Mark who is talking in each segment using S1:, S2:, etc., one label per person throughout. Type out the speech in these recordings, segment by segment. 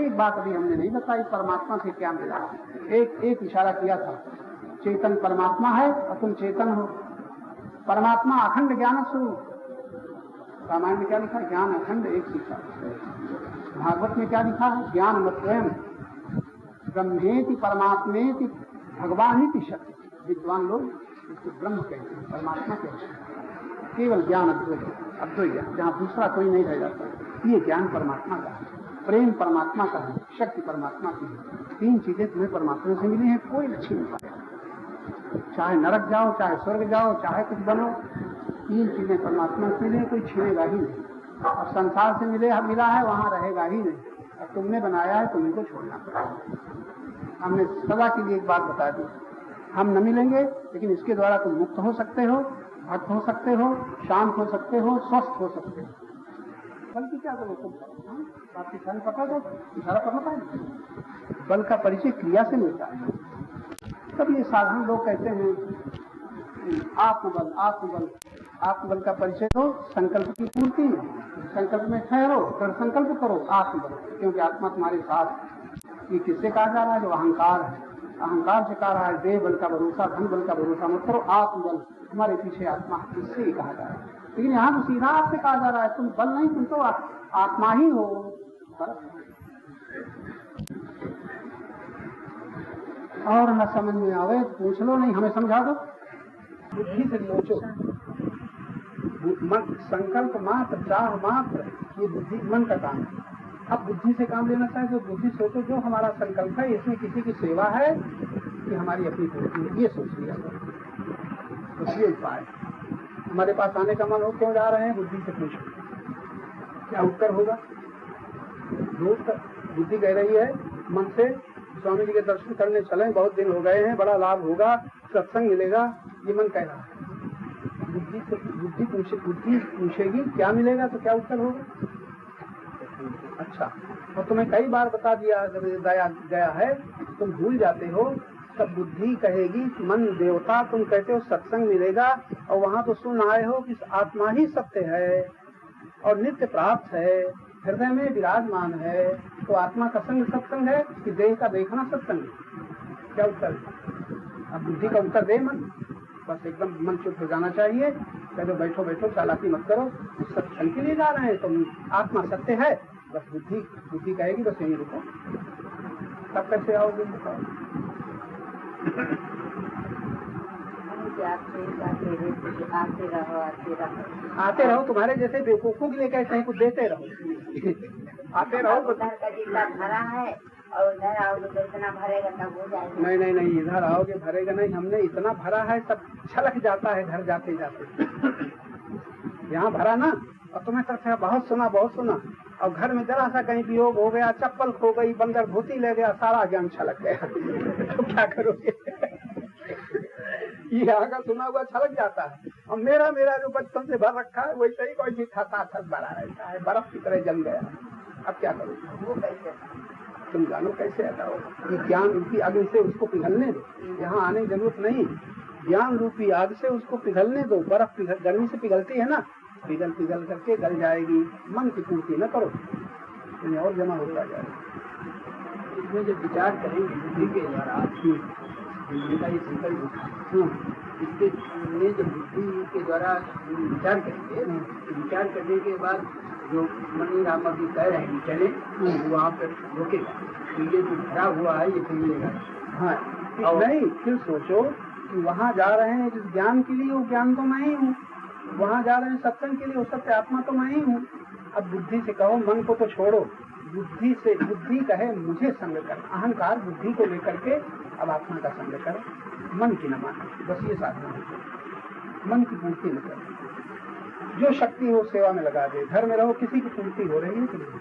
S1: एक बात अभी हमने नहीं बताई, परमात्मा से क्या मिला। एक इशारा किया था, चेतन परमात्मा है और तुम चेतन हो। परमात्मा अखंड ज्ञान स्वरूप। रामायण में क्या लिखा? ज्ञान अखंड एक शिक्षा। भागवत में क्या लिखा है? ज्ञान स्वयं ब्रह्मेति परमात्मेति भगवानिति शक्ति। विद्वान लोग इसको ब्रह्म कहते हैं, परमात्मा कहते हैं। केवल ज्ञान अद्वैत ज्ञान, जहाँ दूसरा कोई नहीं रह जाता। ये ज्ञान परमात्मा का है, प्रेम परमात्मा का है, शक्ति परमात्मा की है। तीन चीजें तुम्हें परमात्मा से मिली हैं, कोई नहीं छीन पाएगा। चाहे नरक जाओ, चाहे स्वर्ग जाओ, चाहे कुछ बनो, तीन चीजें परमात्मा से मिले, कोई छीनेगा ही नहीं। और संसार से मिला है, वहां रहेगा ही नहीं। और तुमने बनाया है, तुम्हें को छोड़ना पड़ेगा। हमने सदा के लिए एक बात बता दी, हम न मिलेंगे, लेकिन इसके द्वारा तुम मुक्त हो सकते हो, भक्त हो सकते हो, शांत हो सकते हो, स्वस्थ हो सकते हो। बल की क्या करो तुम? बात इशारा पकड़ दो, इशारा पकड़ पाए। बल का परिचय क्रिया से मिलता है। तब ये साधारण लोग कहते हैं आत्मबल आत्मबल। आत्मबल का परिचय तो संकल्प की पूर्ति में, संकल्प में ठहरो, फिर संकल्प करो आत्मबल, क्योंकि आत्मा तुम्हारे साथ। ये किससे कहा जा रहा है? जो अहंकार है, अहंकार से कहा रहा है देह बल का भरोसा, धन बल का भरोसा मत करो, आत्मबल तुम्हारे पीछे आत्मा, इससे ही कहा जा रहा है। लेकिन यहाँ तो सीधा आपसे कहा जा रहा है तुम बल नहीं, तुम तो आत्मा ही हो। और न समझ में आवे पूछ लो, नहीं हमें समझा दो। बुद्धि से सोचो, संकल्प मात्र, चाह मात्र, ये बुद्धि मन का काम है। अब बुद्धि से काम लेना चाहे तो बुद्धि सोचो जो हमारा संकल्प है, इसमें किसी की सेवा है कि हमारी अपनी पूर्ति है, ये सोच लिया तो ये उपाय। हमारे पास आने का मन हो, क्यों जा रहे हैं? बुद्धि से पूछो, क्या उत्तर होगा? बुद्धि कह रही है मन से स्वामी जी के दर्शन करने चलें, बहुत दिन हो गए हैं, बड़ा लाभ होगा, सत्संग मिलेगा, ये मन कह रहा है। बुद्धि पूछेगी क्या मिलेगा, तो क्या उत्तर होगा? अच्छा, और तुम्हें कई बार बता दिया गया है, तुम भूल जाते हो। तब बुद्धि कहेगी मन देवता, तुम कहते हो सत्संग मिलेगा, और वहाँ तो सुन आए हो कि आत्मा ही सत्य है और नित्य प्राप्त है, हृदय में विराजमान है। तो आत्मा का संग सत्संग है कि देह का देखना सत्संग है? क्या उत्तर? अब बुद्धि का उत्तर दे मन, बस एकदम मन चुप हो जाना चाहिए। कहते बैठो बैठो, चालाकी मत करो, सत्संग के लिए जा रहे हैं, तुम आत्मा सत्य है। बस बुद्धि कहेगी बस यही रुको। तब कैसे आओगे? आते रहो, तुम्हारे जैसे बेवकूफों के लिए कहते हैं कुछ देते रहो। आते रहो।
S2: उधर का जितना भरा है और उधर आओगे तो इतना भरेगा तब हो जाएगा।
S1: नहीं, इधर आओगे भरेगा नहीं। हमने इतना भरा है सब छलक जाता है घर जाते जाते। यहाँ भरा ना, और तुम्हें करते बहुत सुना, और घर में जरा सा कहीं वियोग हो गया, चप्पल खो गई, बंदर धोती ले गया, सारा ज्ञान छलक गया। तो क्या करोगे? यहाँ का सुना हुआ छलक जाता है। और मेरा जो बचपन से भर रखा है वैसे ही कोई भी खाता भरा रहता है, बर्फ की तरह जम गया। अब क्या करोगे? वो कैसे तुम जानो कैसे आता हो? ये ज्ञान रूपी आग से उसको पिघलने दो, यहाँ आने की जरूरत नहीं। ज्ञान रूपी आग से उसको पिघलने दो। बर्फ गर्मी से पिघलती है ना, पिघल करके गल जाएगी। मन की पूर्ति न करो, और जमा होता जाएगा। इसमें जब विचार करेंगे बुद्धि के द्वारा, ये संकल्प इसके जब बुद्धि के द्वारा विचार करेंगे, विचार करने के बाद जो मनी रामा भी कह रहे हैं चले, वहाँ पर रोकेगा। तो ये जो भरा हुआ है ये मिलेगा। हाँ, और नहीं फिर सोचो कि वहाँ जा रहे हैं जिस ज्ञान के लिए, वो ज्ञान तो मैं ही हूँ। वहाँ जा रहे हैं सत्संग के लिए, वो सत्य आत्मा तो मैं ही हूँ। अब बुद्धि से कहो मन को तो छोड़ो, बुद्धि कहे मुझे संग कर। अहंकार बुद्धि को लेकर के अब आत्मा का संग कर, मन की न माने। बस ये साधना है, मन की पूर्ति न करे। जो शक्ति हो सेवा में लगा दे। घर में रहो, किसी की पूर्ति हो रही है कि नहीं?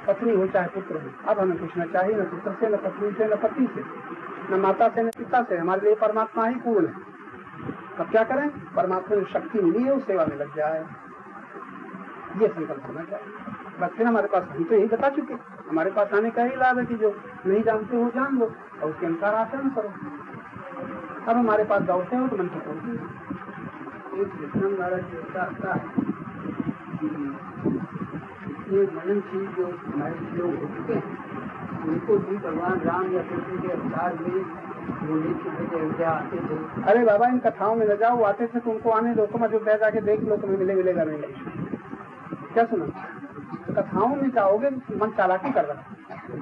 S1: पत्नी हो चाहे पुत्र हो, अब हमें पूछना चाहिए न पुत्र से, न पत्नी से, न पति से, न माता से, न पिता से। हमारे लिए परमात्मा ही पूर्ण है। अब क्या करें? परमात्मा ने शक्ति मिली है, उस सेवा में लग जाए, ये संकल्प होना चाहिए। बस फिर हमारे पास, हम तो यही बता चुके, हमारे पास आने का ही लाभ है कि जो नहीं जानते हो जान लो और उसके अनुसार आचरण करो। अब हमारे पास दौड़ते हो तो मन की पूर्ति। एक विष्णु महाराज आता है, ये मनन चीज जो हमारे लोग होते हैं उनको भी भगवान राम या कृष्ण के अवतार में बोलने के लिए अयोध्या आते थे। अरे बाबा इन कथाओं में न जाओ, वो आते थे तो उनको आने दो, तुम अयोध्या जाके देख लो, तुम्हें मिलेगा नहीं। क्या सुना, कथाओं में जाओगे मन चालाकी कर रहा है।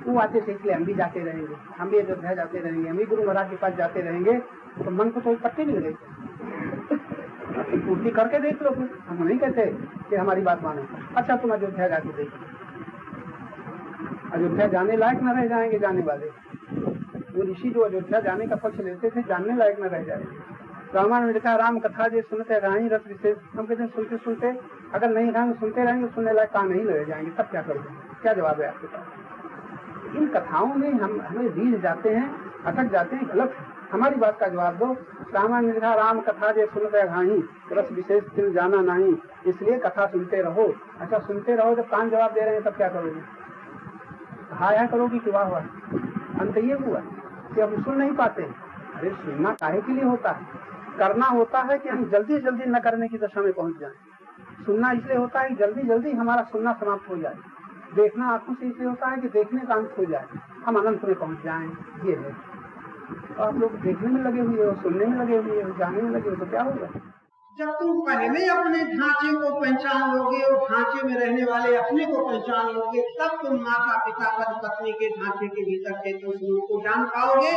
S1: वो आते थे इसलिए हम भी जाते रहेंगे, हम भी अयोध्या जाते रहेंगे, हम भी गुरु महाराज के पास जाते रहेंगे, तो मन को तो पट्टे मिल गए। पूर्ति करके देख लो, हम नहीं कहते कि हमारी बात मानो। अच्छा तुम अयोध्या जाके देखो, अयोध्या जाने लायक न रह जाएंगे जाने वाले। वो ऋषि जो अयोध्या जाने का पक्ष लेते थे जानने लायक न रह जाएंगे। रामायण में लिखा राम कथा जो सुनते राही रस विशेष, हम कहते हैं सुनते सुनते अगर नहीं रहेंगे, सुनते रहेंगे, सुनने लायक कहाँ नहीं रह जाएंगे, तब क्या करोगे? क्या जवाब है आपके पास? इन कथाओं में हमें रीझ जाते हैं, अटक जाते हैं, गलत है। हमारी बात का जवाब दो। रामायण में लिखा राम कथा जो सुनते घाही रस विशेष तिल जाना नहीं, इसलिए कथा सुनते रहो। अच्छा सुनते रहो, जब कान जवाब दे रहे हैं तब क्या करोगे? हाया करोगी कि वाह वाह? अंत ये हुआ कि हम सुन नहीं पाते। अरे सुनना काहे के लिए होता है? करना होता है कि हम जल्दी जल्दी न करने की दशा में पहुंच जाएं। सुनना इसलिए होता है कि जल्दी जल्दी हमारा सुनना समाप्त हो जाए। देखना आंखों से इसलिए होता है कि देखने का अंत हो जाए, हम अनंत में पहुंच जाएं। ये है। तो आप लोग देखने में लगे हुए हो, सुनने में लगे हुए हो, जाने में लगे हो, तो क्या होगा?
S3: जब तुम पहले अपने ढांचे को पहचान लोगे और ढांचे में रहने वाले अपने को पहचान लोगे, तब तुम माता पिता पति पत्नी के ढांचे के भीतर के तो को जान पाओगे।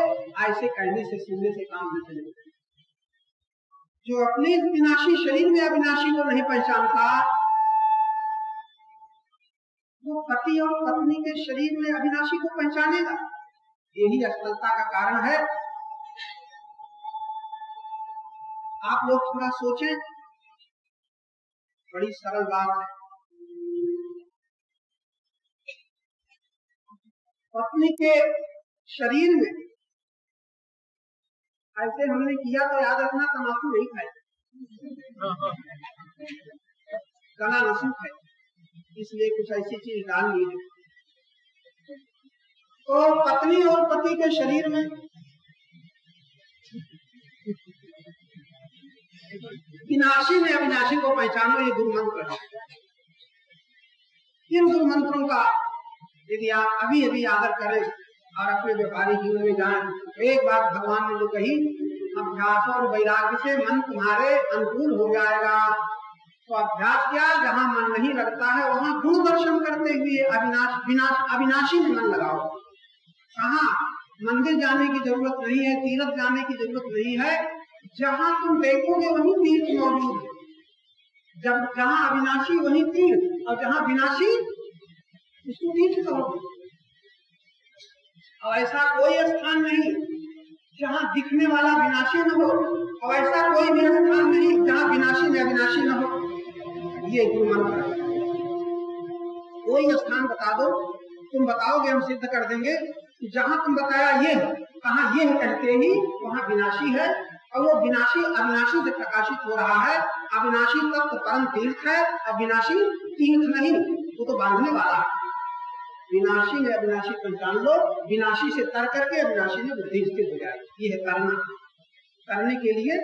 S3: ऐसे कहने से सुनने से काम नहीं चलेगा। जो अपने विनाशी शरीर में अविनाशी को नहीं पहचानता, वो पति और पत्नी के शरीर में अविनाशी को पहचानेगा। यही असफलता का कारण है। आप लोग थोड़ा सोचें, बड़ी सरल बात है। पत्नी के शरीर में ऐसे हमने किया तो याद रखना, तम्बाकू नहीं खाए, गला नहीं खाए, इसलिए कुछ ऐसी चीज डाल ली है। तो पत्नी और पति के शरीर में विनाशी में अविनाशी को पहचानो, ये गुरु मंत्र है। इन गुरु मंत्रों का यदि आप अभी अभी आदर करें और अपने व्यापारिक जीवन में जाएं, एक बात भगवान ने जो कही, अभ्यास और वैराग्य से मन तुम्हारे अनुकूल हो जाएगा। तो अभ्यास क्या? जहाँ मन नहीं लगता है वहाँ गुण दर्शन करते हुए अविनाशी में मन लगाओ। कहाँ मंदिर जाने की जरूरत नहीं है, तीर्थ जाने की जरूरत नहीं है। जहाँ तुम देखोगे वहीं तीर्थ मौजूद है। जब जहाँ अविनाशी वहीं तीर्थ, और जहाँ विनाशी उसको तीर्थ कहोगे। और ऐसा कोई स्थान नहीं जहाँ दिखने वाला विनाशी न हो, और ऐसा कोई भी स्थान नहीं जहाँ विनाशी में अविनाशी न हो। ये गुरु मंत्र है। कोई स्थान बता दो, तुम बताओगे हम सिद्ध कर देंगे कि जहाँ तुम बताया ये है, कहाँ ये है कहते ही वहाँ विनाशी है, और वो विनाशी अविनाशी से प्रकाशित हो रहा है। अविनाशी तत्व परम तीर्थ है, अविनाशी तीर्थ नहीं, वो तो बांधने वाला है। विनाशी में अविनाशी पहचान लो, विनाशी से तर करके अविनाशी में बुद्धि स्थित हो जाए। ये है करना। करने के लिए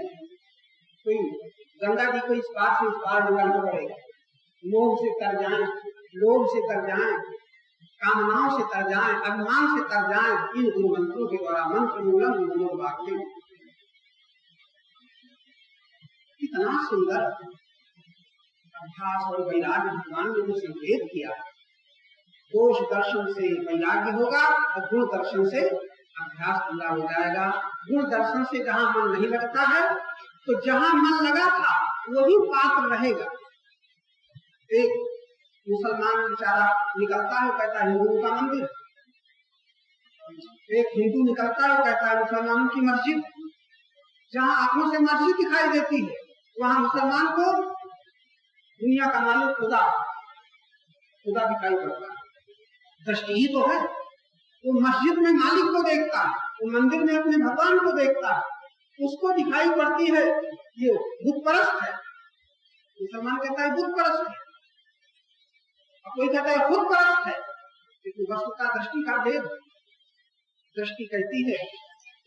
S3: कोई गंगा जी को इस पार से उस पार निकालना पड़ेगा। मोह से तर जाए, लोभ से तर जाए, कामनाओं से तर जाए, अभिमान से तर जाए, इन गुरु मंत्रों के द्वारा। मंत्र मूलम मनोवाक्यम। कितना सुंदर अभ्यास और वैराग्य भगवान ने जो संकेत किया। दोष दर्शन से वैराग्य होगा और गुण दर्शन से अभ्यास पूरा हो जाएगा। गुण दर्शन से जहाँ मन नहीं लगता है, तो जहाँ मन लगा था वही पात्र रहेगा। एक मुसलमान बेचारा निकलता है, कहता है हिंदुओं का मंदिर। एक हिंदू निकलता है, कहता है मुसलमानों की मस्जिद। जहाँ आंखों से मस्जिद दिखाई देती है, वहाँ मुसलमान को दुनिया का मालिक खुदा दिखाई पड़ता है। दृष्टि ही तो है। वो मस्जिद में मालिक को देखता है, वो मंदिर में अपने भगवान को देखता है, उसको दिखाई पड़ती है ये बुत परस्त है। मुसलमान कहता है बुत परस्त है, और कोई कहता है खुद परस्त है। लेकिन वस्तुतः दृष्टि का भेद। दृष्टि कहती है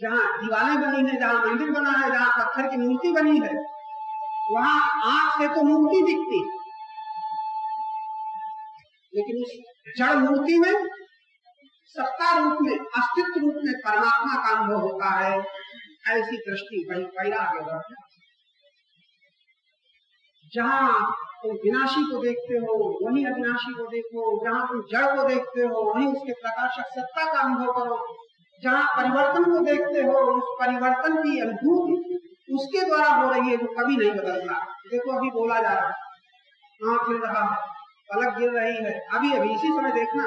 S3: जहाँ दीवारें बनी है, जहाँ मंदिर बना है, जहाँ पत्थर की मूर्ति बनी है, वहाँ आंख से तो मूर्ति दिखती है, लेकिन उस जड़ मूर्ति में सत्ता रूप में, अस्तित्व रूप में परमात्मा का अनुभव होता है। ऐसी दृष्टि पहला आगे बढ़। जहाँ तुम विनाशी को देखते हो वहीं अविनाशी को देखो, जहाँ तुम जड़ को देखते हो वहीं उसके प्रकाशक सत्ता का अनुभव करो, जहाँ परिवर्तन को देखते हो उस परिवर्तन की अनुभूति उसके द्वारा हो रही है, जो कभी नहीं बदलता। देखो अभी बोला जा रहा है, आँख हिल रहा है, पलक गिर रही है, अभी अभी इसी समय देखना,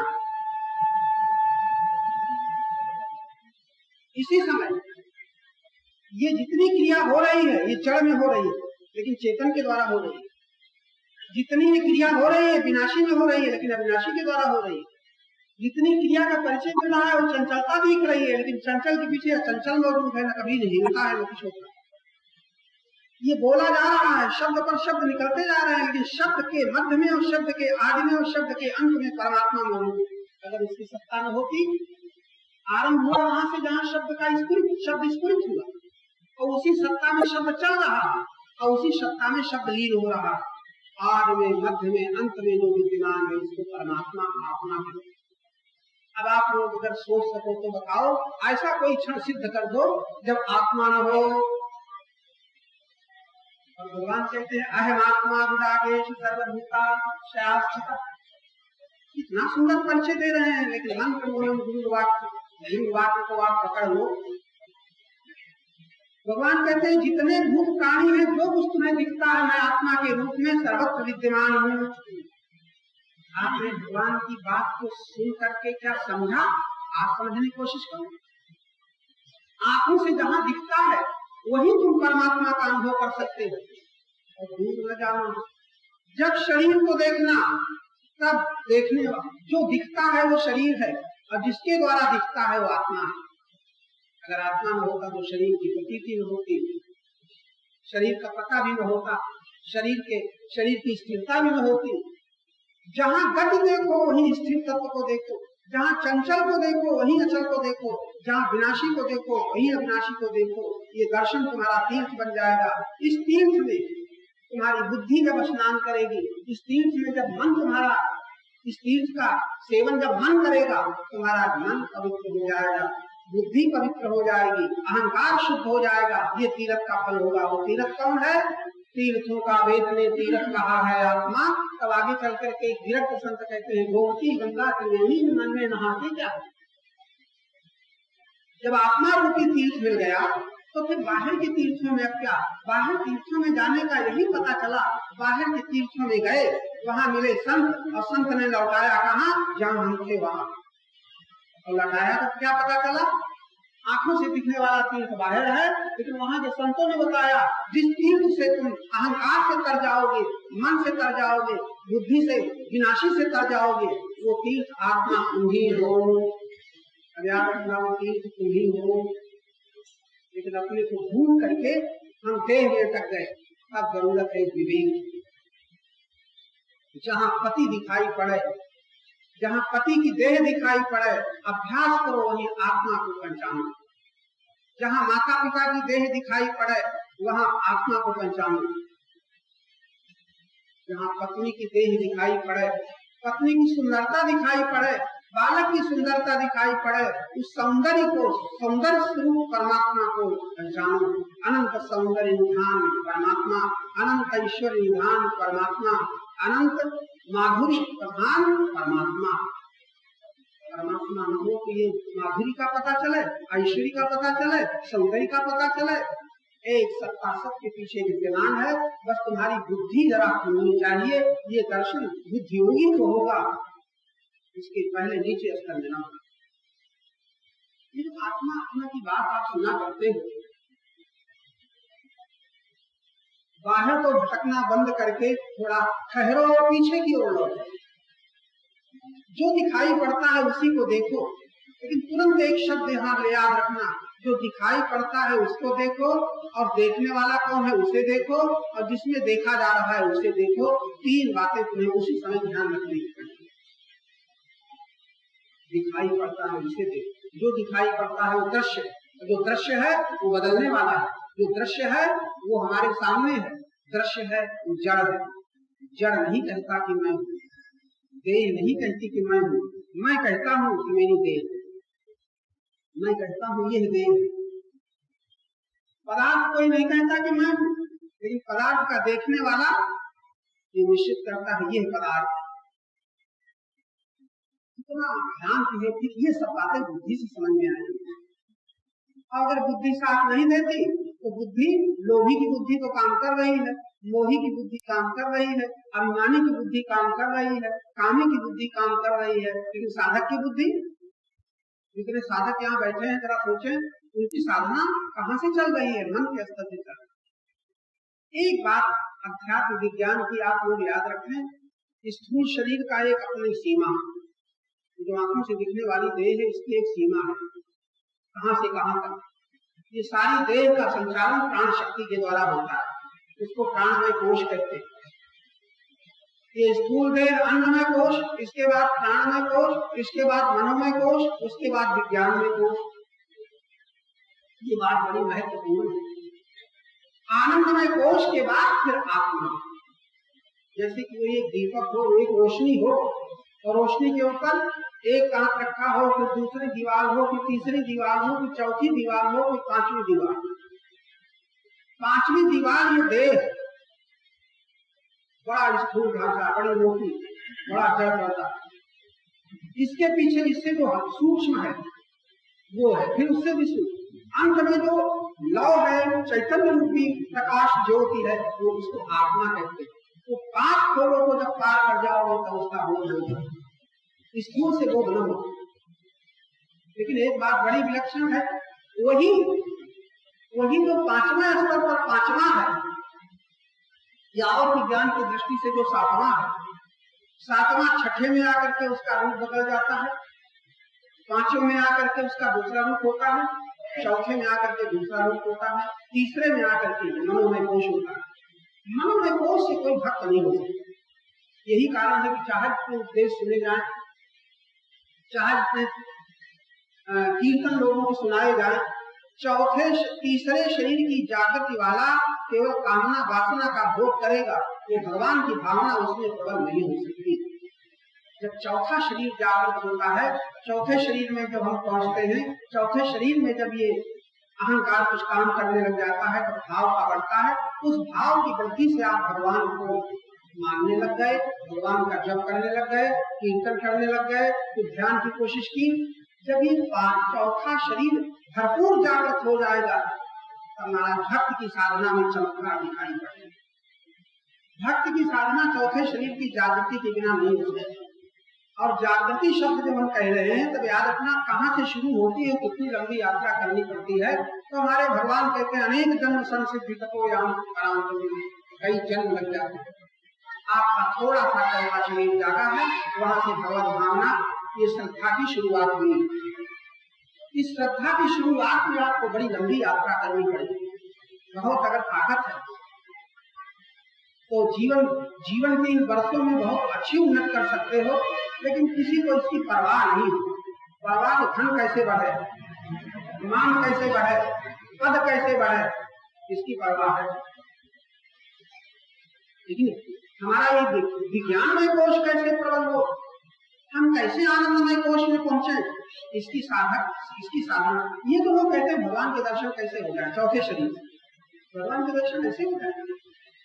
S3: इसी समय ये जितनी क्रिया हो रही है ये जड़ में हो रही है लेकिन चेतन के द्वारा हो रही है। जितनी भी क्रिया हो रही है विनाशी में हो रही है लेकिन अविनाशी के द्वारा हो रही है। जितनी क्रिया का परिचय मिल रहा है वो चंचलता दिख रही है लेकिन चंचल के पीछे चंचल मौजूद है, न कभी नहीं होता है, न कुछ होता है। ये बोला जा रहा है, शब्द पर शब्द निकलते जा रहे हैं, लेकिन शब्द के मध्य में और शब्द के आदि में और शब्द के अंत में परमात्मा मौजूद है। अगर उसकी सत्ता न होती, आरंभ हुआ वहां से जहाँ शब्द का शब्द स्फुरित हुआ और उसी सत्ता में शब्द चल रहा है और उसी सत्ता में शब्द लीन हो रहा है। आदि में, मध्य में, अंत में जो विद्यमान है उसको परमात्मा आत्मा कहते हैं। अब आप लोग अगर सोच सको तो बताओ, ऐसा कोई क्षण सिद्ध कर दो जब आत्मा न हो। और भगवान कहते हैं अहम आत्मा विरागेश सर्वभूता शास्त्र। इतना सुंदर परिचय दे रहे हैं लेकिन मंत्र मूलम गुरु वाक्य को आप पकड़ लो। भगवान कहते हैं जितने भूत प्राणी हैं, जो कुछ तुम्हें दिखता है मैं आत्मा के रूप में सर्वत्र विद्यमान हूँ। आपने भगवान की बात को सुन करके क्या समझा? आप समझने की कोशिश करो। आंखों से जहाँ दिखता है वही तुम परमात्मा का अनुभव कर सकते हो। और दूर न जाना, जब शरीर को देखना तब देखने जो दिखता है वो शरीर है और जिसके द्वारा दिखता है वो आत्मा है। अगर आत्मा न होता तो शरीर की प्रतीति न होती, शरीर का पता भी न होता, शरीर की स्थिरता भी न होती। जहाँ गति देखो वहीं स्थिर तत्व को देखो, जहाँ चंचल को देखो वहीं अचल को देखो, जहाँ विनाशी को देखो वहीं अविनाशी को देखो। ये दर्शन तुम्हारा तीर्थ बन जाएगा। इस तीर्थ में तुम्हारी बुद्धि जब स्नान करेगी, इस तीर्थ में जब मन तुम्हारा इस तीर्थ का सेवन जब मन करेगा, तुम्हारा मन पवित्र हो जाएगा, बुद्धि पवित्र हो जाएगी, अहंकार शुद्ध हो जाएगा। ये तीर्थ का फल होगा। वो तीर्थ कौन है? तीर्थों का वेद ने तीर्थ कहा है आत्मा। तब आगे चल करके विरक्त संत कहते हैं गोमती गंगा त्रिवेणी मन में नहाते क्या। जब आत्मा रूपी तीर्थ मिल गया तो फिर बाहर के तीर्थों में अब क्या? बाहर तीर्थों में जाने का यही पता चला, बाहर के तीर्थों में गए, वहां मिले संत और संत ने लौटाया कहाँ? जहाँ हम थे वहां। और लौटाया तो क्या पता चला? आंखों से दिखने वाला तीर्थ बाहर है, लेकिन वहां जो संतों ने बताया जिस तीर्थ से तुम अहंकार से तर जाओगे, मन से तर जाओगे, बुद्धि से विनाशी से तर जाओगे, वो तीर्थ आत्मा तुम ही हो। तीर्थ तुम ही हो। लेकिन अपने को भूल करके हम देह में अटक गए। अब जरूरत है विवेक। जहाँ पति दिखाई पड़े, जहाँ पति की देह दिखाई पड़े, अभ्यास करो वहीं आत्मा को पहचानो। जहाँ माता पिता की देह दिखाई पड़े वहाँ आत्मा को पहचानो। जहाँ पत्नी की देह दिखाई पड़े, पत्नी की सुंदरता दिखाई पड़े, बालक की सुंदरता दिखाई पड़े, उस सौंदर्य को, सौंदर्य स्वरूप परमात्मा को पहचानो। अनंत सौंदर्य निधान परमात्मा, अनंत ऐश्वर्य निधान परमात्मा, अनंत माधुरी प्रधान परमात्मा। परमात्मा न हो तो ये माधुरी का पता चले, ऐश्वर्य का पता चले, सौंदर्य का पता चले। एक सत्ता सबके पीछे विद्यमान है, बस तुम्हारी बुद्धि जरा खुलनी चाहिए। ये दर्शन बुद्धि होगी तो होगा, इसके पहले नीचे स्तर में ना। ये आत्मा आत्मा की बात आप सुना करते हो, बाहर तो भटकना बंद करके थोड़ा ठहरो और पीछे की ओर लौटो। जो दिखाई पड़ता है उसी को देखो, लेकिन तुरंत एक शब्द यहाँ ले याद रखना, जो दिखाई पड़ता है उसको देखो और देखने वाला कौन है उसे देखो और जिसमें देखा जा रहा है उसे देखो। तीन बातें तुम्हें उसी समय ध्यान रखनी है। दिखाई पड़ता है उसे देखो, जो दिखाई पड़ता है वो दृश्य है, जो दृश्य है वो बदलने वाला है, जो दृश्य है वो हमारे सामने है, दृश्य है वो जड़ है। जड़ नहीं कहता कि मैं हूँ, देह नहीं कहती कि मैं हूँ, मैं कहता हूँ कि मेरी देह, मैं कहता हूँ यह देह। पदार्थ कोई नहीं कहता कि मैं हूँ, लेकिन पदार्थ का देखने वाला ये निश्चित करता है यह पदार्थ। इतना ध्यान से फिर ये सब बातें बुद्धि से समझ में आएंगी। अगर बुद्धि साथ नहीं देती तो बुद्धि, लोभी की बुद्धि तो काम कर रही है, मोही की बुद्धि काम कर रही है, अभिमानी की बुद्धि काम कर रही है, कामी की बुद्धि काम कर रही है, लेकिन साधक की बुद्धि, जितने साधक यहाँ बैठे हैं जरा सोचें, उनकी साधना कहाँ से चल रही है? मन के स्तर से चल रही है। एक बात अध्यात्म विज्ञान की आप लोग याद रखें, स्थूल शरीर का एक अपनी सीमा है, जो आंखों से दिखने वाली देह है इसकी एक सीमा है, कहां से कहां तक। ये सारी देह का संचालन प्राण शक्ति के द्वारा होता है, इसको प्राणमय कोश कहते हैं। ये स्थूल देह अन्नमय कोश, इसके बाद प्राणमय कोश, इसके बाद मनोमय कोश, उसके बाद विज्ञानमय कोश। ये बात बड़ी महत्वपूर्ण है। आनंदमय कोश के बाद फिर आत्मा। जैसे कि वो एक दीपक हो, एक रोशनी हो, और रोशनी के ऊपर एक कांच रखा हो, फिर दूसरी दीवार हो, फिर तीसरी दीवार हो, फिर चौथी दीवार हो, फिर पांचवी दीवार। पांचवी दीवार ये देह, बड़ा स्थूल ढांचा, बड़ी मोटी, बड़ा जड़ पड़ता। इसके पीछे इससे जो सूक्ष्म है वो है, फिर उससे भी सूक्ष्म। अंत में जो लौ है, चैतन्य रूपी प्रकाश ज्योति है, वो उसको आत्मा कहते हैं। तो पांच खोलों को जब पार कर जाओगे तो उसका बोध होगा, स्थूल से बोध न हो। लेकिन एक बात बड़ी विलक्षण है, वही जो पांचवा स्तर पर पांचवा है, या और विज्ञान की दृष्टि से जो सातवां है, सातवां छठे में आकर के उसका रूप बदल जाता है, पांचवें में आकर के उसका दूसरा रूप होता है, चौथे में आकर के दूसरा रूप होता है, तीसरे में आकर के मनोमय कोश होता है। मनोमय कोश से कोई भक्त नहीं हो सकता। यही कारण है कि चाहे जितने उपदेश सुने जाए, चाहे जितने कीर्तन लोगों को सुनाए जाए, तीसरे शरीर की जागृति वाला केवल कामना वासना का भोग करेगा, ये भगवान की भावना उसमें प्रबल नहीं हो सकती। जब चौथा शरीर जागृत होता है, चौथे शरीर में जब हम पहुंचते हैं, चौथे शरीर में जब ये अहंकार कुछ काम करने लग जाता है, तो भाव का बढ़ता है। उस भाव की वृद्धि से आप भगवान को मानने लग गए, भगवान का जप करने लग गए, कीर्तन करने लग गए, तो ध्यान की कोशिश की। जब ये चौथा शरीर भरपूर जागृत हो जाएगा, तब हमारा भक्त की साधना में चमत्कार दिखाई पड़ेगा। भक्त की साधना चौथे शरीर की जागृति के बिना नहीं हो सकती। और जागृति शब्द जब हम कह रहे हैं, तब याद रखना कहाँ से शुरू होती है, कितनी लंबी यात्रा करनी पड़ती है। तो हमारे भगवान कहते हैं, अनेक जन्म संसिद्धि तपो याम कई जन्म लग जाते हैं। आपका थोड़ा सा चौथा शरीर जागा है, वहां से भगवत भावना, ये श्रद्धा की शुरुआत हुई। इस श्रद्धा की शुरुआत में आपको बड़ी लंबी यात्रा करनी पड़ेगी। बहुत अगर ताकत है तो जीवन के इन वर्षों में बहुत अच्छी उन्नति कर सकते हो, लेकिन किसी को इसकी परवाह नहीं। परवाह तो धन कैसे बढ़े, मान कैसे बढ़े, पद कैसे बढ़े, इसकी परवाह है। लेकिन हमारा ये विज्ञानमय कोश कैसे प्रबल हो, हम कैसे आनंदमय कोश में पहुंचे, इसकी साधना। ये तो लोग कहते हैं भगवान के दर्शन कैसे हो जाए चौथे शरीर से। भगवान के दर्शन कैसे हो जाए?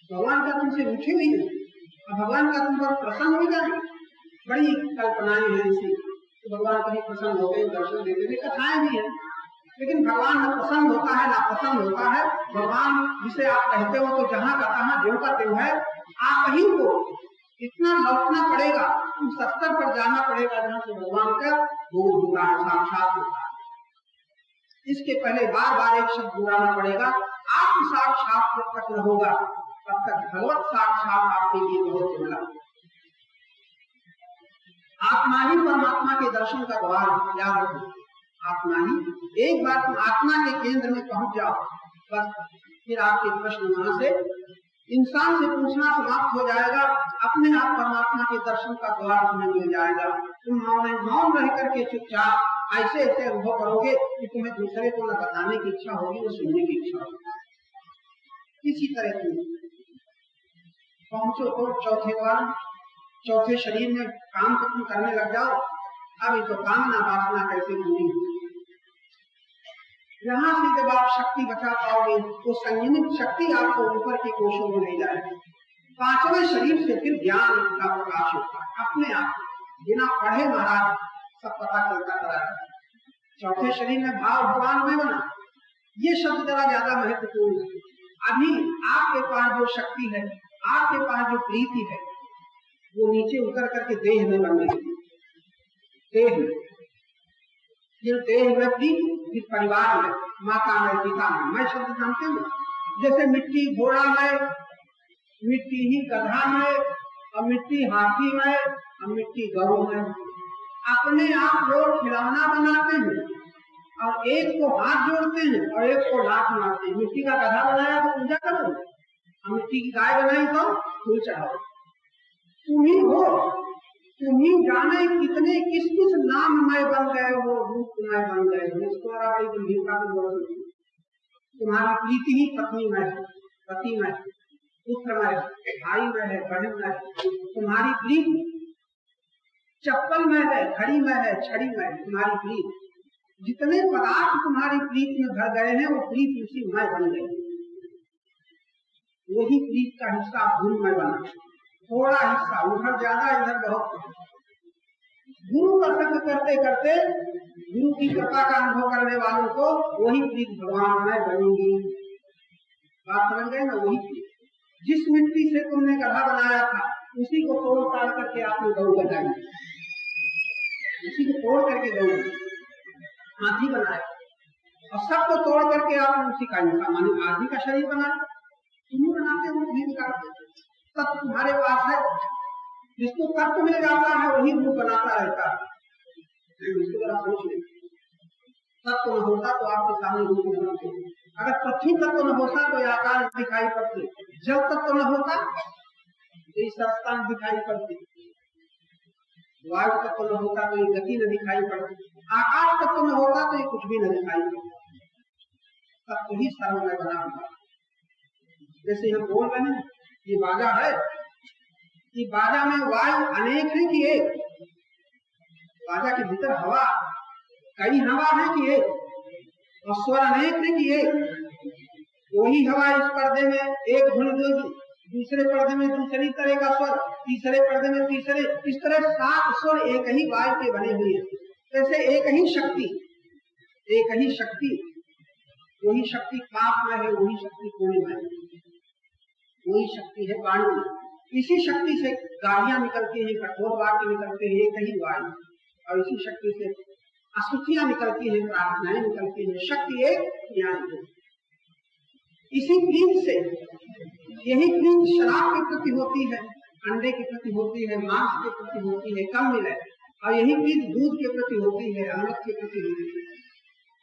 S3: भगवान का तुमसे रूठे हुई है और भगवान का तुम पर प्रसन्न हो जाए। बड़ी कल्पनाएं हैं ऐसी तो भगवान कभी प्रसन्न होते हैं, दर्शन देते हैं, कथाएं भी हैं। लेकिन भगवान न प्रसन्न होता है ना पसंद होता है। भगवान जिसे आप कहते हो तो जहाँ का तहाँ ज्यों का त्यों है। आप ही को इतना लौटना पड़ेगा, उस स्तर पर जाना पड़ेगा जहाँ से भगवान का बोध होता है, साक्षात होता है। इसके पहले बार बार एक शब्द दोहराना पड़ेगा, आत्म साक्षात जब तक न होगा तब तक भगवत साक्षात आपके लिए बहुत दुर्लभ है। आत्मा ही परमात्मा के दर्शन का द्वार, याद रखो। आत्मा ही, एक बार तुम आत्मा के केंद्र में पहुंच जाओ, बस फिर आपके प्रश्न वहां से इंसान से पूछना समाप्त हो जाएगा। अपने आप परमात्मा के दर्शन का द्वार तुम्हें मिल जाएगा। तुम मौन रह करके चुपचाप ऐसे ऐसे अनुभव करोगे कि तुम्हें दूसरे को न बताने की इच्छा होगी न सुनने की इच्छा होगी। इसी तरह तुम पहुंचो तो चौथे द्वार, चौथे शरीर में काम तो तुम करने लग जाओ, अभी तो कामना वासना कैसे पूरी हो। यहाँ से जब आप शक्ति बचा पाओगे तो संयमित शक्ति आपको ऊपर के कोशों में ले जाएगी। पांचवें शरीर से फिर ज्ञान का प्रकाश होता है अपने आप, बिना पढ़े महाराज सब पता चलता रहा है। चौथे शरीर में भाव भगवान में बना, ये शब्द जरा ज्यादा महत्वपूर्ण है। अभी आपके पास जो शक्ति है, आपके पास जो प्रीति है, वो नीचे उतर करके देह में बन गई। देह में ये देह में प्रीति परिवार में, माता में, पिता में, मैं शब्द जानते हूँ। जैसे मिट्टी घोड़ा में, मिट्टी ही गधा में, और मिट्टी हाथी में, और मिट्टी गौ में। अपने आप लोग खिलौना बनाते हैं और एक को हाथ जोड़ते हैं और एक को लात मारते हैं। मिट्टी का गधा बनाया तो पूजा करो, और मिट्टी की गाय बनाई तो फूल चढ़ाओ। तुम ही हो, तुम ही जाने कितने किस किस नाम में बन गए हो, रूप में बन गए हो। इसको बड़ी गंभीरता से बोलो। तुम्हारी प्रीति ही पत्नी में है, पति में, पुत्र में, भाई में है, बहन में है। तुम्हारी प्रीति चप्पल में है, घड़ी में है, छड़ी में है। तुम्हारी प्रीति, जितने पदार्थ तुम्हारी प्रीति में भर गए हैं वो प्रीति उसी में बन गई। वही प्रीति का हिस्सा गुरु में बना, थोड़ा हिस्सा, उधर ज्यादा इधर बहुत। गुरु का संग करते करते गुरु की कृपा का अनुभव करने वालों को वही प्रीति भगवान में बनेगी। बात समझ गए ना? वही प्रीति जिस मिट्टी से तुमने गधा बनाया था उसी को तोड़ ताड़ करके आपने गौ बनाई, उसी को तोड़ करके गौ हाथी बनाया, और सबको तोड़ करके आपने उसी का हिस्सा माने आदमी का शरीर बनाया। तुम बनाते हो, नहीं निकालते। सब तुम्हारे पास है, जिसको तत्व मिल जाता है वही रूप बनाता रहता है। इसको जरा सोच ले, तत्व न होता तो आपके सामने रूप बनाते हैं। अगर पृथ्वी तत्व न होता तो आकाश दिखाई पड़ते, जल तत्व न होता तो ये स्थान दिखाई पड़ते, वायु तत्व न होता तो ये गति न दिखाई पड़ती, आकाश तत्व न होता तो ये कुछ भी न दिखाई पड़ता। तत्व ही सर्वमय बना हुआ। जैसे हम बोल रहे हैं ये बाजा है, ये बाजा में वायु अनेक है कि एक? बाजा के भीतर हवा कई हवा है कि एक? और स्वर अनेक है कि एक? वही हवा इस पर्दे में एक धुन देगी, दूसरे पर्दे में दूसरी तरह का स्वर, तीसरे पर्दे में तीसरे, इस तरह 7 स्वर एक ही वायु के बने हुए हैं। ऐसे एक ही शक्ति, एक ही शक्ति, वही शक्ति पाप में है, वही शक्ति पुण्य में है, वही शक्ति है वाणी में। इसी शक्ति से गाड़ियां निकलती हैं, कठोर वाक्य निकलते हैं, एक ही वायु। और इसी शक्ति से अशुचियां निकलती हैं, प्रार्थनाएं निकलती हैं। शक्ति एक, ज्ञान एक। इसी प्रीत से, यही प्रीत शराब के प्रति होती है, अंडे के प्रति होती है, मांस के प्रति होती है, कम मिले। और यही प्रीत दूध के प्रति होती है, अमृत के प्रति होती है।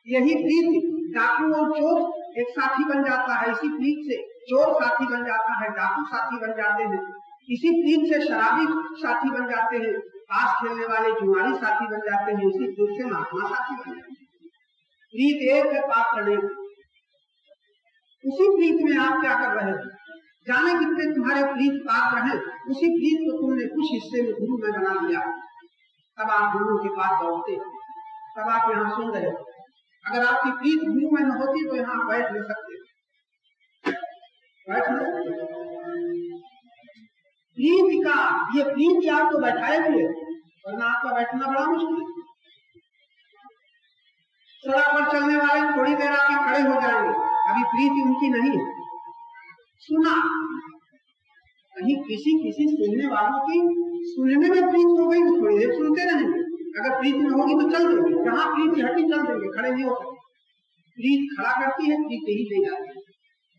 S3: यही प्रीत डाकू और चोर एक साथी बन जाता है। इसी प्रीत से चोर साथी बन जाता है, डाकू साथी बन जाते हैं। इसी प्रीत से शराबी साथी बन जाते हैं, ताश खेलने वाले जुआरी साथी बन जाते हैं। इसी प्रीत से महात्मा साथी बन जाते हैं। प्रीत एक है, पात्र अनेक। उसी प्रीत में आप क्या कर रहे हो? जाने कितने तुम्हारे प्रीत पात्र हैं, उसी प्रीत को तुमने कुछ हिस्से में गुरु में बना दिया। तब आप गुरु के पास दौड़ते, तब आप यहाँ सुन रहे हो। अगर आपकी प्रीत गुरु में न होती तो यहाँ बैठ नहीं सकते, बैठ नहीं सकते। प्रीत का ये प्रीत आपको बैठाए हुए, वरना आपका बैठना बड़ा मुश्किल है। सड़क पर चलने वाले थोड़ी देर आके खड़े हो जाएंगे, अभी प्रीति उनकी नहीं है। सुना, कहीं किसी सुनने वालों की सुनने में प्रीति हो गई तो थोड़ी देर सुनते रहेंगे। अगर प्रीति न होगी तो चल देंगे, जहाँ प्रीति हटी चल देंगे, खड़े नहीं हो सकते। प्रीति खड़ा करती है, प्रीति ही ले जाती है,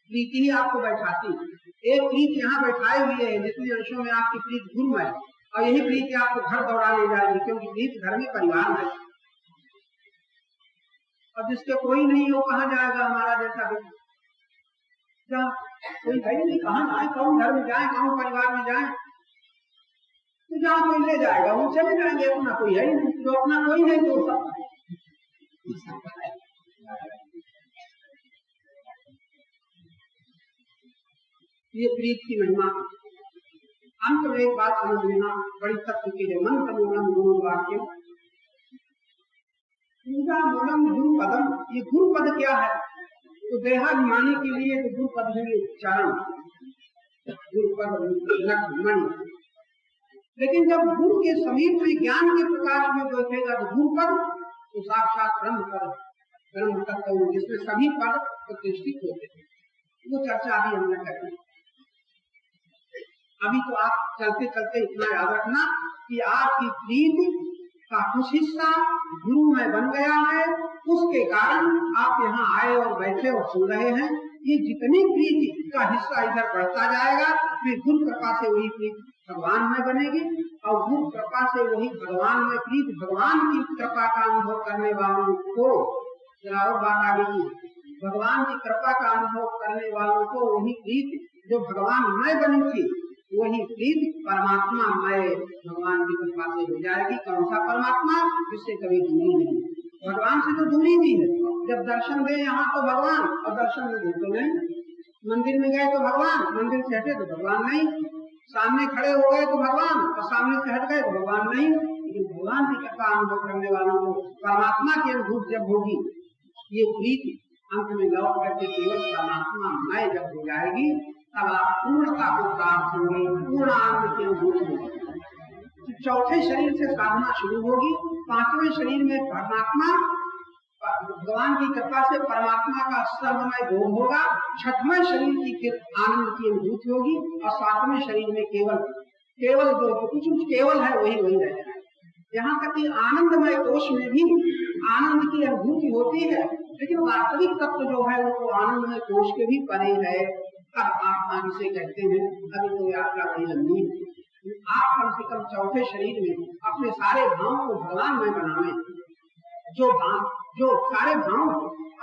S3: प्रीति ही आपको बैठाती है। एक प्रीति यहाँ बैठाई हुई है, जितने अंशों में आपकी प्रीति गुरु है, और यही प्रीति आपको घर दौड़ा ले जाएगी, क्योंकि प्रीति घर में परिवार है। अब जिसके कोई नहीं हो कहाँ जाएगा हमारा जैसा व्यक्ति? जहाँ कोई है नहीं, कहाँ जाए, कौन घर में जाए, कौन परिवार में जाए? तो जहाँ कोई ले जाएगा वो चले जाएंगे। अपना कोई है नहीं, जो अपना कोई नहीं तो सब है। ये प्रीत की महिमा। अंत एक बात समझ लेना बड़ी तत्व की है। मंत्र मूलम गुरु वाक्य, पूजा मूलम गुरु पदम। ये गुरु पद क्या है? तो देहाभिमानी के लिए तो गुरु पद है उच्चारण, गुरु पद मन। लेकिन जब गुरु के समीप में ज्ञान के प्रकाश में बैठेगा तो गुरु पद तो साक्षात ब्रह्म पद, ब्रह्म तत्व जिसमें सभी पद प्रतिष्ठित होते हैं। वो चर्चा अभी हमने करी। अभी तो आप चलते चलते इतना याद रखना कि आपकी प्रीति का कुछ हिस्सा गुरु में बन गया है, उसके कारण आप यहाँ आए और बैठे और सुन रहे हैं। ये जितनी प्रीति का हिस्सा इधर बढ़ता जाएगा, फिर गुरु कृपा से वही प्रीति भगवान में बनेगी, और गुरु कृपा से वही भगवान में प्रीति, भगवान की कृपा का अनुभव करने वालों को, जरा और बात आ गई, भगवान की कृपा का अनुभव करने वालों को वही प्रीति जो भगवान में बनी थी, वही प्रीति परमात्मा में भगवान की कृपा से हो जाएगी। कौन सा परमात्मा? जिससे कभी दूरी नहीं, भगवान से तो दूरी भी है। जब दर्शन दे यहाँ तो भगवान, और दर्शन में दे तो नहीं। मंदिर में गए तो भगवान, मंदिर से हटे तो भगवान नहीं। सामने खड़े हो गए तो भगवान, और सामने से हट गए तो भगवान नहीं। लेकिन भगवान की कृपा अनुभव करने वालों को परमात्मा की अनुभूति जब होगी, ये प्रीति अंत में लौट करके केवल परमात्मा मैं जब हो जाएगी, तब आप पूर्णता को प्राप्त होंगे, पूर्ण आनंद की अनुभूति होगी। चौथे शरीर से साधना शुरू होगी, पांचवें शरीर में परमात्मा, भगवान की कृपा से परमात्मा का सर्वमय भोग होगा। छठवें शरीर की फिर आनंद की अनुभूति होगी, और सातवें शरीर में केवल जो कुछ केवल है वही रह जाएगा। यहाँ तक कि आनंदमय कोश में भी आनंद की अनुभूति होती है, लेकिन वास्तविक तत्व जो है वो आनंदमय कोश के भी परे है। तब आत्मा जिसे कहते हैं। अभी तो यात्रा बड़ी लंबी है। आप कम से कम चौथे शरीर में अपने सारे भावों को भगवान में बनावे। जो सारे भाव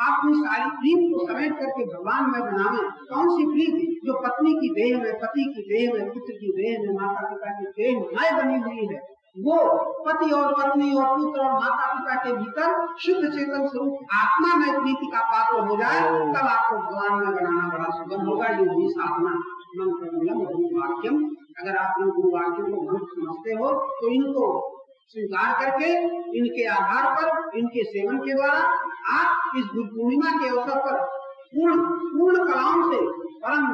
S3: आप अपनी सारी प्रीति को समेट करके भगवान में बनावे। कौन सी प्रीति? जो पत्नी की देह में, पति की देह में, पुत्र की देह में, माता पिता की देह में बनी हुई है, वो पति और पत्नी और पुत्र और माता पिता के भीतर शुद्ध चेतन स्वरूप आत्मा में प्रीति का पात्र हो जाए, तब आपको भगवान में बनाना बड़ा सुगम होगा। ये वही साधना मंत्र मूलम गुरु वाक्यम। अगर आप इन गुरु वाक्यों को बहुत समझते हो तो इनको स्वीकार करके इनके आधार पर, इनके सेवन के द्वारा आप इस गुरु पूर्णिमा के अवसर पर पूर्ण कलाओं से परम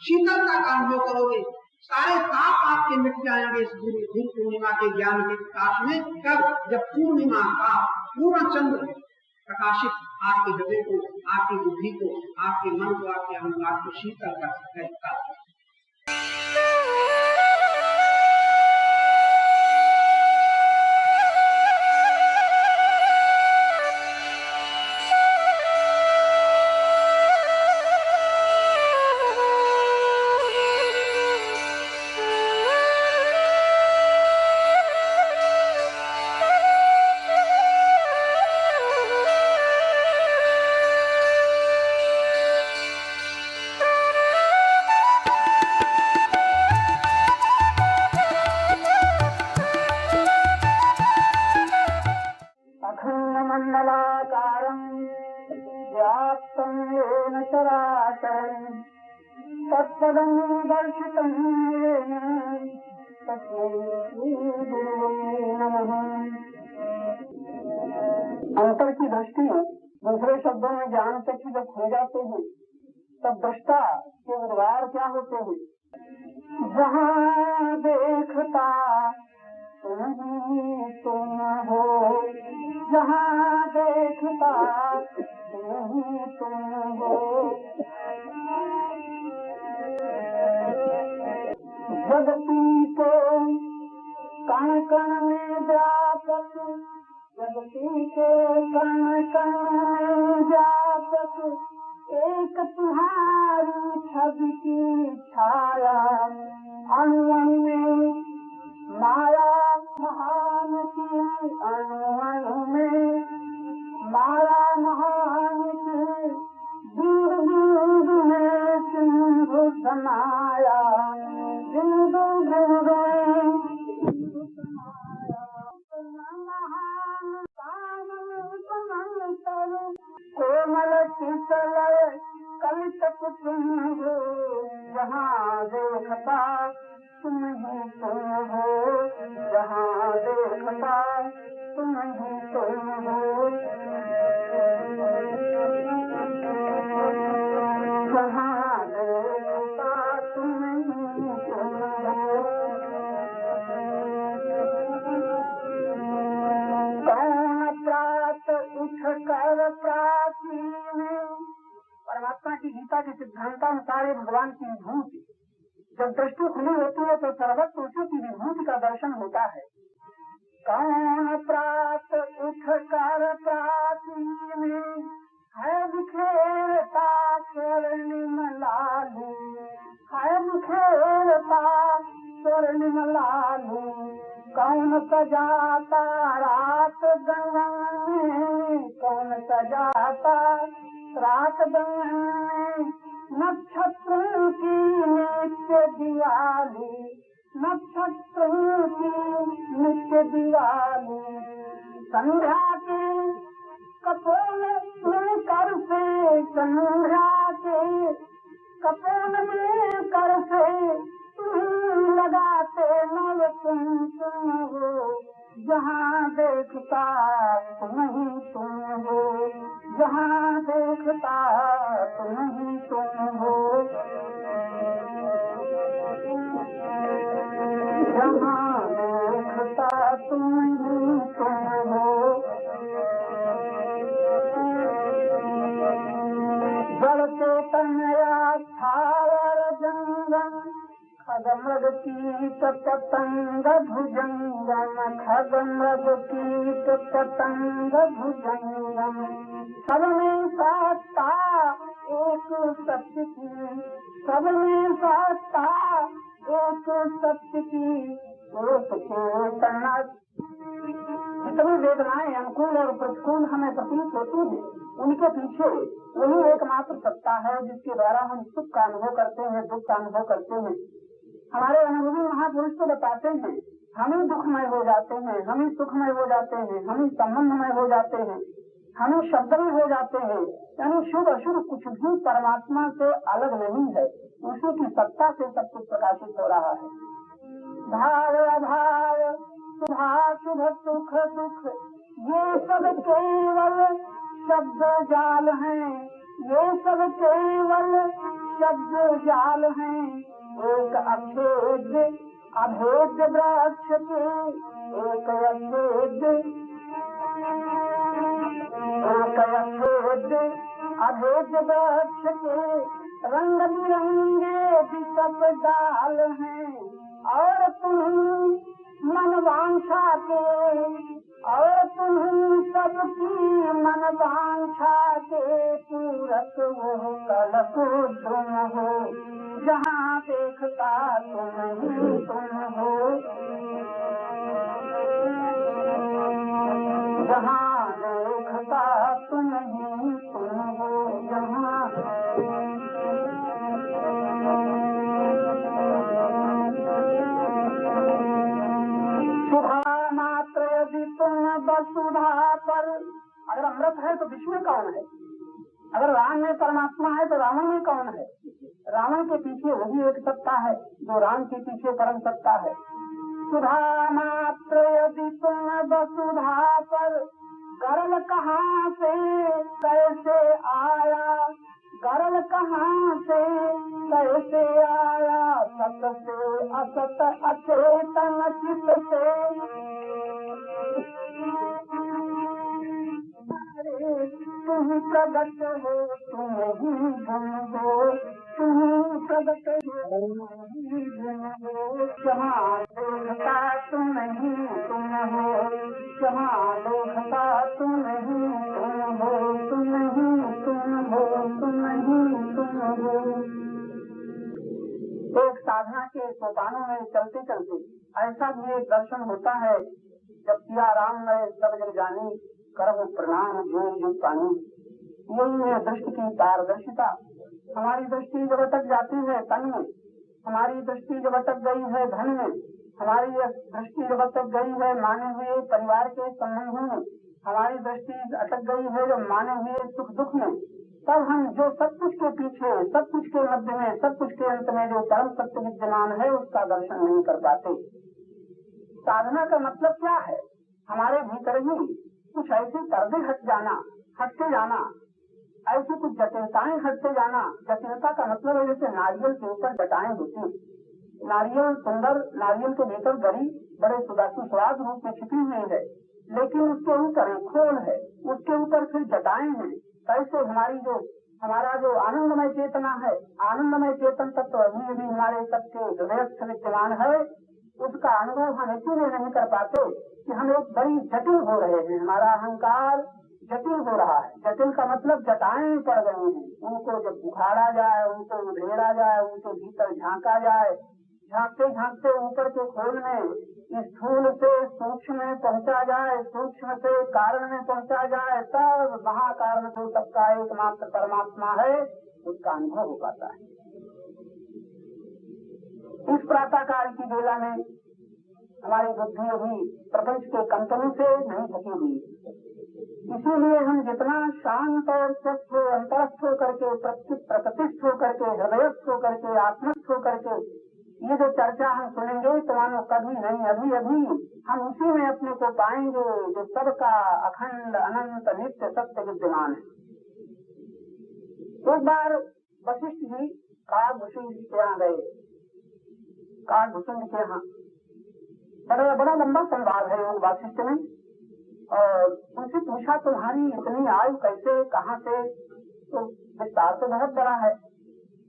S3: शीतलता का अनुभव करोगे। सारे पाप आपके मिट जाएंगे इस गुरु पूर्णिमा के ज्ञान के प्रकाश में। कब? जब पूर्णिमा का पूर्ण चंद्र प्रकाशित आपके हृदय को, आपकी बुद्धि को, आपके मन को, आपके अहंकार को शीतल कर सकता है।
S4: अंतर की दृष्टि दूसरे शब्दों में ज्ञान चक्षु जब खो जाते हैं, तब दृष्टा के उद्गार क्या होते हैं? जहाँ देखता तुम हो, जहाँ देखता तुम हो, जगती को कण कण में व्यापक, जगती के कण कण में व्यापक, एक तुम्हारी छवि की छाया, अणु अणु में माया महान की, अणु अणु में माया महान की, दूर दूर में सिंधु समाया, दूर दूर कोमल शीतल कलित कुसुम, जहाँ देखता तुम ही तुम हो, जहाँ देखता तुम ही तुम हो, जहाँ देखता तुम ही तुम हो। कौन प्रात उठ कर प्राचीन, परमात्मा की गीता के सिद्धांतानुसार भगवान की विभूति जब दृष्टि खुली होती है तो सर्वत्र उसी की विभूति का दर्शन होता है। कौन प्रात उठ कर प्राचीन है बिखेरता स्वर्णिम लालू, है बिखेरता स्वर्णिम लालू। कौन सजाता रात गगन में, कौन सजाता रात गगन में, नक्षत्रों की नित्य दिवाली, नक्षत्रों की नित्य दिवाली। संध्या के कपोल में कर से, संध्या के कपोल में कर से तुम लगाते नव तुम हो, जहाँ देखता तुम ही तुम हो, जहाँ देखता तुम ही तुम हो, जहाँ देखता तुम ही तुम हो। जड़ चेतन स्थावर जंगम, खगमृग कीट पतंग भुजंगम, खगमृग कीट पतंग भुजंगम। सब में सत्ता एक सत्य की, सब में सत्ता एक सत्य की, एक चेतना। जितनी वेदनाएं अनुकूल और प्रतिकूल हमें प्रतीत होती है, उनके पीछे वही एकमात्र सत्ता है जिसके द्वारा हम सुख का अनुभव करते हैं, दुख का अनुभव करते हैं। हमारे अनुभवी महापुरुष तो बताते हैं, हम ही दुखमय हो जाते हैं, हम ही सुखमय हो जाते हैं, हम ही संबंधमय हो जाते हैं, हम ही शब्दमय हो जाते हैं। यानी शुभ अशुभ कुछ भी परमात्मा से अलग नहीं है, उसी की सत्ता से सब कुछ प्रकाशित हो रहा है। भाव अभाव, शुभाशुभ, सुख दुख, ये सब केवल शब्द जाल हैं, ये सब केवल शब्द जाल हैं। एक अभेद अभेद वृक्ष के, एक अभेद अभेद वृक्ष के, रंग बिरंगे बिसप डाल हैं। और तुम मन वांछा के, और तुम सबकी मन वांछा के पूरक हो, कलक तुम हो, जहाँ देखता तुम ही तुम हो, जहाँ देखता तुम ही तुम हो, जहाँ सुधा मात्र यदि तुम वसुधा पर। अगर अमृत है तो विष्णु कौन है? अगर राम में परमात्मा है तो रावण में कौन है? रावण के पीछे वही एक सत्ता है जो राम के पीछे परम सत्ता है। सुधा मात्र यदि तुम वसुधा पर, गरल कहाँ से कैसे आया, गरल कहाँ से कैसे आया, सत से असत अचेतन चित से। तुम प्रगट हो तुम ही गुण हो, तुम प्रगट हो तुम ही गुण हो, जहाँ देखता तुम ही तुम हो, जहाँ देखता तुम ही तुम हो, तुम ही तुम हो, तुम ही तुम हो। एक साधना के सोपानों में चलते चलते ऐसा भी एक दर्शन होता है, जब सिया राम में सब जग जानी, करब प्रणाम जो जो पानी। यही है दृष्टि की पारदर्शिता। हमारी दृष्टि जब अटक जाती है तन में, हमारी दृष्टि जब अटक गई है धन में, हमारी दृष्टि जब अटक गई है माने हुए परिवार के संबंधों में, हमारी दृष्टि अटक गई है जो माने हुए सुख दुख में, तब हम जो सब कुछ के पीछे, सब कुछ के मध्य में, सब कुछ के अंत में जो परम सत्य विद्यमान है उसका दर्शन नहीं कर पाते। साधना का मतलब क्या है? हमारे भीतर ही कुछ ऐसे पर्दे हटते जाना, ऐसी कुछ जटिलताएं हटते जाना। जटिलता का मतलब है जैसे नारियल के ऊपर जटाएं होती हैं। नारियल सुंदर, नारियल के भीतर गरी बड़े सुस्वाद रूप में छिपी हुई है, लेकिन उसके ऊपर एक खोल है, उसके ऊपर फिर जटाएं हैं। कैसे हमारा जो आनंदमय चेतना है, आनंदमय चेतन तत्व अभी भी हमारे सबके हृदयस्थ विद्यमान है, उसका अनुभव हम इसीलिए नहीं कर पाते कि हम एक बड़ी जटिल हो रहे हैं। हमारा अहंकार जटिल हो रहा है। जटिल का मतलब जटाएं पड़ गई हैं, उनको जब उखाड़ा जाए, उनको उधेड़ा जाए, उनके भीतर झांका जाए, झांकते झांकते ऊपर के खोल में स्थूल से सूक्ष्म में पहुंचा जाए, सूक्ष्म से कारण में पहुंचा जाए, तब महाकारण जो सबका एकमात्र परमात्मा है उसका अनुभव हो पाता है। इस प्रातः काल की बेला में हमारी बुद्धि अभी प्रपंच के कंपनों से नहीं थकी हुई, इसीलिए हम जितना शांत और स्वस्थ हो, अंतरस्थ होकर के, प्रतिष्ठ होकर के, हृदयस्थ होकर के, आत्मस्थ होकर के ये जो चर्चा हम सुनेंगे तो मानो कभी नहीं, अभी अभी हम उसी में अपने को पाएंगे जो सबका अखंड अनंत नित्य सत्य विद्यमान है। एक बार वशिष्ठ जी काकभूषण जी के यहाँ गए। काकभूषण जी के यहाँ बड़ा लंबा संवाद है योग वासिष्ठ में, और उनसे पूछा तुम्हारी इतनी आयु कैसे, कहाँ से? तो विस्तार तो बहुत बड़ा है।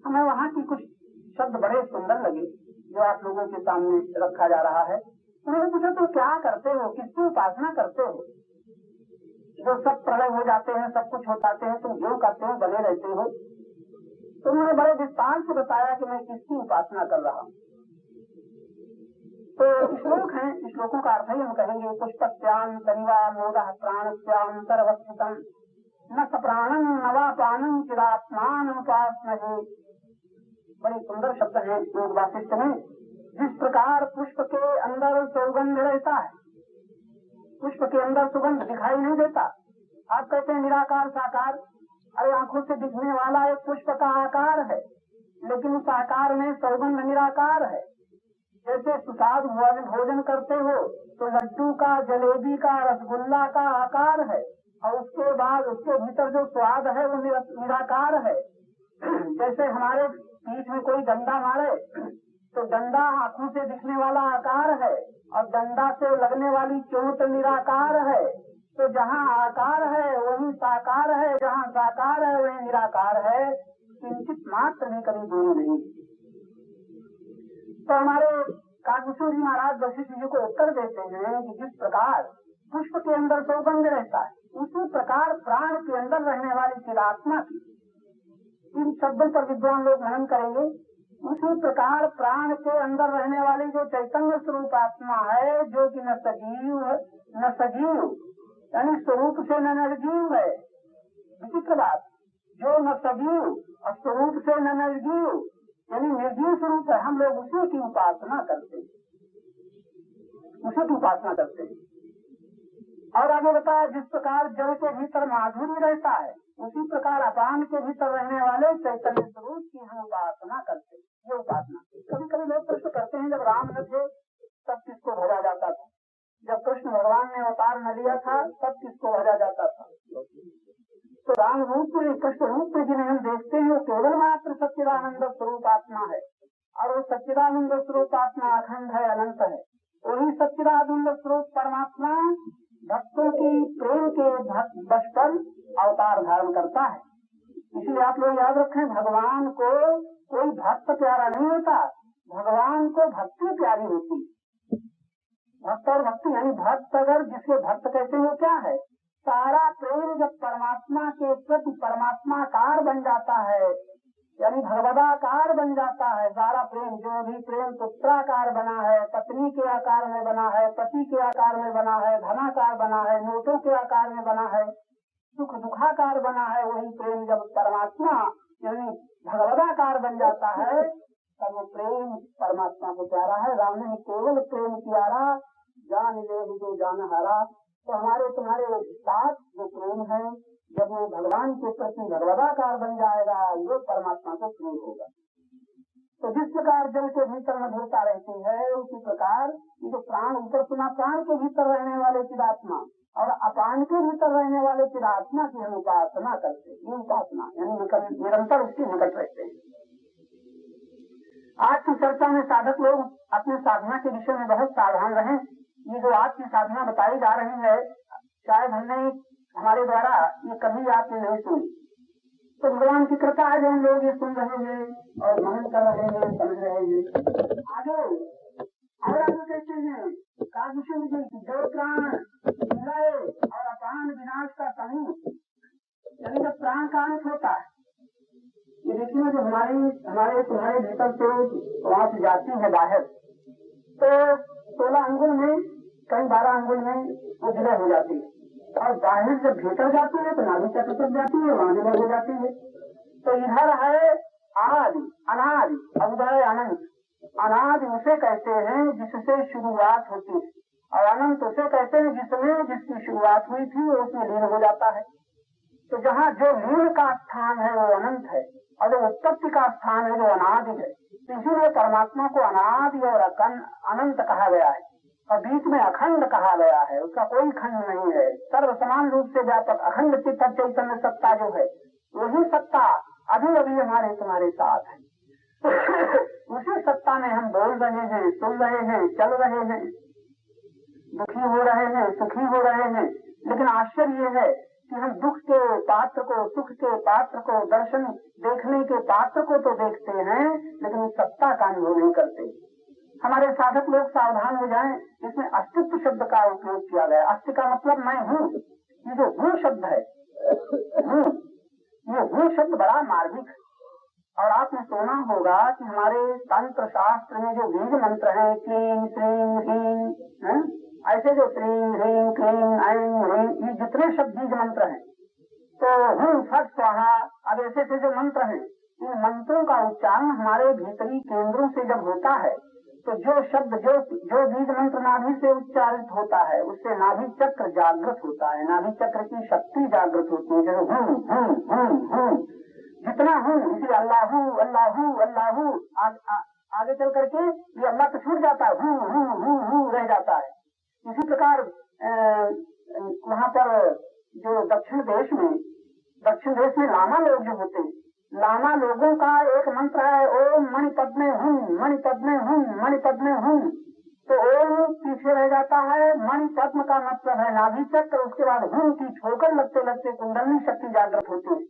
S4: हमें वहाँ की कुछ शब्द बड़े सुंदर लगे जो आप लोगों के सामने रखा जा रहा है। उन्होंने पूछा तो क्या करते हो, किसकी उपासना करते हो? जो सब प्रलय हो जाते हैं, सब कुछ हो जाते हैं, तुम जो करते हो बने रहते हो। तो उन्होंने बड़े विस्तार से बताया कि मैं किसकी उपासना कर रहा हूँ। तो श्लोक है, श्लोकों का अर्थ ही हम कहेंगे। पुष्पस्याम तनिवा मोदः प्राणस्याम सर्वस्थितम् न स प्राणं न वा पानं चिदात्मानं उपास्महे। बड़े सुंदर शब्द है योग वासिष्ठ में। जिस प्रकार पुष्प के अंदर सुगंध रहता है, पुष्प के अंदर सुगंध दिखाई नहीं देता। आप कहते हैं निराकार साकार, अरे आंखों से दिखने वाला एक पुष्प का आकार है, लेकिन उस आकार में सुगंध निराकार है। जैसे सुस्वादु भोजन करते हो तो लड्डू का, जलेबी का, रसगुल्ला का आकार है, और उसके बाद उसके भीतर जो स्वाद है वो निराकार है। जैसे हमारे पीठ में कोई डंडा मारे तो डंडा आंखों से दिखने वाला आकार है, और डंडा से लगने वाली चोट निराकार है। तो जहाँ आकार है वही साकार है, जहाँ साकार है वही निराकार है। किंचित मात्र भी कभी दूरी नहीं। तो हमारे काकभूषण जी महाराज वशिष्ठ जी को उत्तर देते हैं कि जिस प्रकार पुष्प के अंदर सुगंध रहता है, उसी प्रकार प्राण के अंदर रहने वाली चिदात्मा की, इन शब्दों पर विद्वान लोग मनन करेंगे। उसी प्रकार प्राण के अंदर रहने वाली जो चैतन्य स्वरूप आत्मा है, जो कि न सजीव यानी स्वरूप से न निर्जीव है। विचित्र बात, जो न सजीव और स्वरूप से न निर्जीव यानी निर्जीव स्वरूप है, हम लोग उसी की उपासना करते हैं, उसी की उपासना करते हैं। और आगे बताया जिस प्रकार जल के भीतर माधुर्य रहता है, उसी प्रकार अपान के भीतर रहने वाले चैतन्य स्वरूप की हम उपासना करते हैं। ये उपासना कभी कभी लोग प्रश्न करते हैं, जब राम न थे तब किसको भजा जाता था, जब कृष्ण भगवान ने अवतार न लिया था तब किसको भजा जाता था? तो राम रूप में, कृष्ण रूप में जिन्हें हम देखते हैं वो केवल मात्र सच्चिदानंद स्वरूप आत्मा है, और वो सच्चिदानंद स्वरूप आत्मा अखंड है, अनंत है। वही सच्चिदानंद स्वरूप परमात्मा भक्तों की प्रेम के बस पर अवतार धारण करता है। इसलिए आप लोग याद रखें, भगवान को कोई भक्त प्यारा नहीं होता, भगवान को भक्ति प्यारी होती। भक्त और भक्ति यानी भक्त, अगर जिसके भक्त कहते हैं क्या है, सारा प्रेम जब परमात्मा के प्रति परमात्माकार बन जाता है, यानी भगवदाकार बन जाता है। सारा प्रेम, जो भी प्रेम पुत्राकार बना है, पत्नी के आकार में बना है, पति के आकार में बना है, धनाकार बना है, नोटों के आकार में बना है, सुख दुखाकार बना है, वही प्रेम जब परमात्मा यानी भगवदाकार बन जाता है तब वो प्रेम परमात्मा को प्यारा है। राम ने केवल प्रेम प्यारा, जान ले जो जान हारा। तो हमारे तुम्हारे साथ जो प्रेम है, जब वो भगवान के प्रति भगवदाकार बन जाएगा, वो परमात्मा को प्रिय होगा। तो जिस प्रकार जल के भीतर मधुरता रहती है, उसी प्रकार ये जो प्राण ऊपर सुना, प्राण के भीतर रहने वाले चिदात्मा और अपान के भीतर रहने वाले चिदात्मा की हम उपासना करते हैं। ये उपासना यानी निरंतर उसके निकट रहते हैं। आज की चर्चा में साधक लोग अपने साधना के विषय में बहुत सावधान रहें। ये जो आज की साधना बताई जा रही है, शायद हमने हमारे द्वारा ये कभी आपने नहीं सुनी, तो भगवान की कृपा है जो हम लोग ये सुन रहे हैं और मनन कर रहे हैं, समझ रहे हैं। आगे और आगे कहते हैं कादुष्य जी जो प्राण विलय और अपान विनाश का समूह, यानी जब प्राण का अंत होता है, ये देखिए जो हमारे तुम्हारे भीतर से वहां से जाती है बाहर, तो 16 अंगुल में कहीं 12 अंगुल में वो विलय हो जाती है, और बाहर जब भीतर जाती है तो नाभि चक्र तक जाती है, वहां विलय हो जाती है। तो इधर है आदि अनादि अवदय अनंत। अनादि उसे कहते हैं जिससे शुरुआत होती है, और अनंत उसे कहते हैं जिसकी शुरुआत हुई थी वो उसमें लीन हो जाता है। तो जहाँ जो लीन का स्थान है वो अनंत है, और जो उत्पत्ति का स्थान है वो अनादि है। इसीलिए परमात्मा को अनादि और अनंत कहा गया है, और बीच में अखंड कहा गया है, उसका कोई खंड नहीं है। सर्व समान रूप से व्यापक अखंड चित्त चैतन्य सत्ता जो है, वही सत्ता अभी अभी हमारे तुम्हारे साथ है। उसी सत्ता में हम बोल रहे हैं, सुन रहे हैं, चल रहे हैं, दुखी हो रहे हैं, सुखी हो रहे हैं। लेकिन आश्चर्य ये है कि हम दुख के पात्र को, सुख के पात्र को, दर्शन देखने के पात्र को तो देखते हैं, लेकिन उस सत्ता का अनुभव नहीं करते। हमारे साधक लोग सावधान हो जाएं, इसमें अस्तित्व शब्द का उपयोग किया गया। अस्ति का मतलब मैं हूँ। ये जो हूँ शब्द है, ये हूँ शब्द बड़ा मार्मिक है। और आपने सुना होगा कि हमारे तंत्र शास्त्र में जो बीज मंत्र है, क्लीं श्रीं ह्रीं, ऐसे जो श्रीं ह्रीं क्लीं ऐं ह्रीं, ये जितने शब्द बीज मंत्र हैं, तो हूँ फट स्वाहा, अब ऐसे से जो मंत्र हैं, इन मंत्रों का उच्चारण हमारे भीतरी केंद्रों से जब होता है, तो जो शब्द जो बीज मंत्र नाभि से उच्चारित होता है, उससे नाभि चक्र जागृत होता है, नाभि चक्र की शक्ति जागृत होती है। जो हूँ जितना हूँ, इसी अल्लाहू अल्लाहू अल्लाहू आगे चल करके ये अल्लाह तो छूट जाता है, हूँ रह जाता है। इसी प्रकार वहाँ पर जो दक्षिण देश में लामा लोग जो होते हैं, लामा लोगों का एक मंत्र है, ओम मणिपद्मे हूँ, मणिपद्मे हूँ, मणिपद्मे हूँ। तो ओम पीछे रह जाता है, मणिपद्म का मतलब है नाभि चक्र, उसके बाद हूँ की छोकर लगते लगते कुंडली शक्ति जागृत होती है।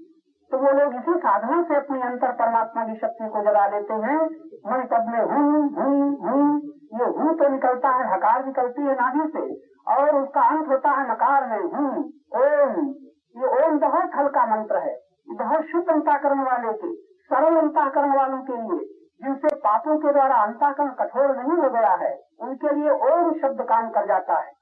S4: तो वो लोग इसी साधना से अपनी अंतर परमात्मा की शक्ति को जगा देते हैं। मणिपद्मे हूँ, ये हूँ तो निकलता है, हकार निकलती है नाभि से, और उसका अंत होता है नकार में, हूँ ओम। ये ओम बहुत हल्का मंत्र है, बहुत शुद्ध अंतःकरण वाले के, सरल अंतःकरण वालों के लिए, जिनसे पापों के द्वारा अंतःकरण कठोर नहीं हो गया है, उनके लिए ओम शब्द काम कर जाता है।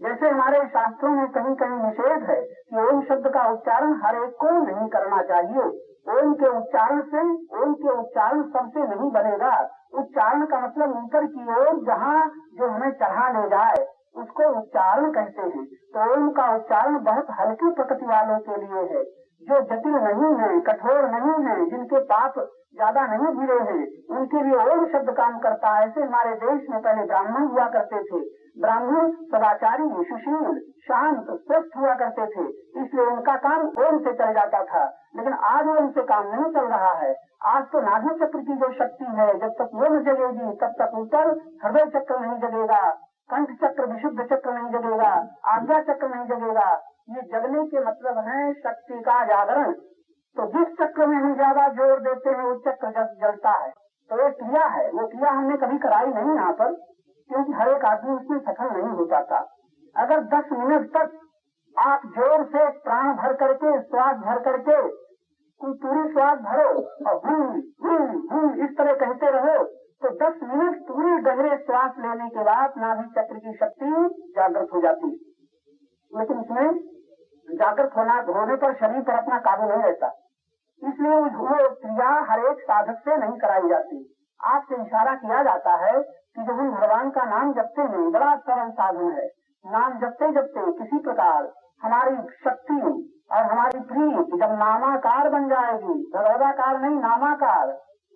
S4: जैसे हमारे शास्त्रों में कहीं कहीं निषेध है कि ओम शब्द का उच्चारण हर एक को नहीं करना चाहिए। ओम के उच्चारण सबसे नहीं बनेगा। उच्चारण का मतलब ऊपर की ओर जहाँ जो हमें चढ़ा ले जाए, उसको उच्चारण कहते हैं। तो ओम का उच्चारण बहुत हल्की प्रकृति वालों के लिए है, जो जटिल नहीं है, कठोर नहीं है, जिनके पाप ज्यादा नहीं गिरे हैं, उनके लिए ओम शब्द काम करता है। ऐसे हमारे देश में पहले ब्राह्मण हुआ करते थे। ब्राह्मण सदाचारी, सुशील, शांत, स्वस्थ हुआ करते थे, इसलिए उनका काम ओम से चल जाता था। लेकिन आज ओम से काम नहीं चल रहा है। आज तो नाभि चक्र की जो शक्ति है, जब तक वो न जगेगी तब तक ऊपर हृदय चक्र नहीं जगेगा, कंठ चक्र विशुद्ध चक्र नहीं जगेगा, आज्ञा चक्र नहीं जगेगा। ये जगने के मतलब है शक्ति का जागरण। तो जिस चक्र में हम ज्यादा जोर देते हैं वो चक्र जलता है। तो ये क्रिया है, वो क्रिया हमने कभी कराई नहीं यहाँ पर, क्योंकि हर एक आदमी उसमें सफल नहीं हो पाता। अगर 10 मिनट तक आप जोर से प्राण भर करके, श्वास भर करके, पूरी श्वास भरो और इस तरह कहते रहो, तो 10 मिनट पूरी गहरे श्वास लेने के बाद नाभि चक्र की शक्ति जागृत हो जाती है। लेकिन इसमें जागृत होने पर शरीर पर अपना काबू नहीं रहता, इसलिए वो क्रिया हर एक साधक से नहीं कराई जाती। आपसे इशारा किया जाता है कि जब हम भगवान का नाम जपते हैं, बड़ा सरल साधन है। नाम जपते जपते किसी प्रकार हमारी शक्ति और हमारी प्रीति जब नामाकार बन जाएगी, भगवदाकार नहीं नामाकार,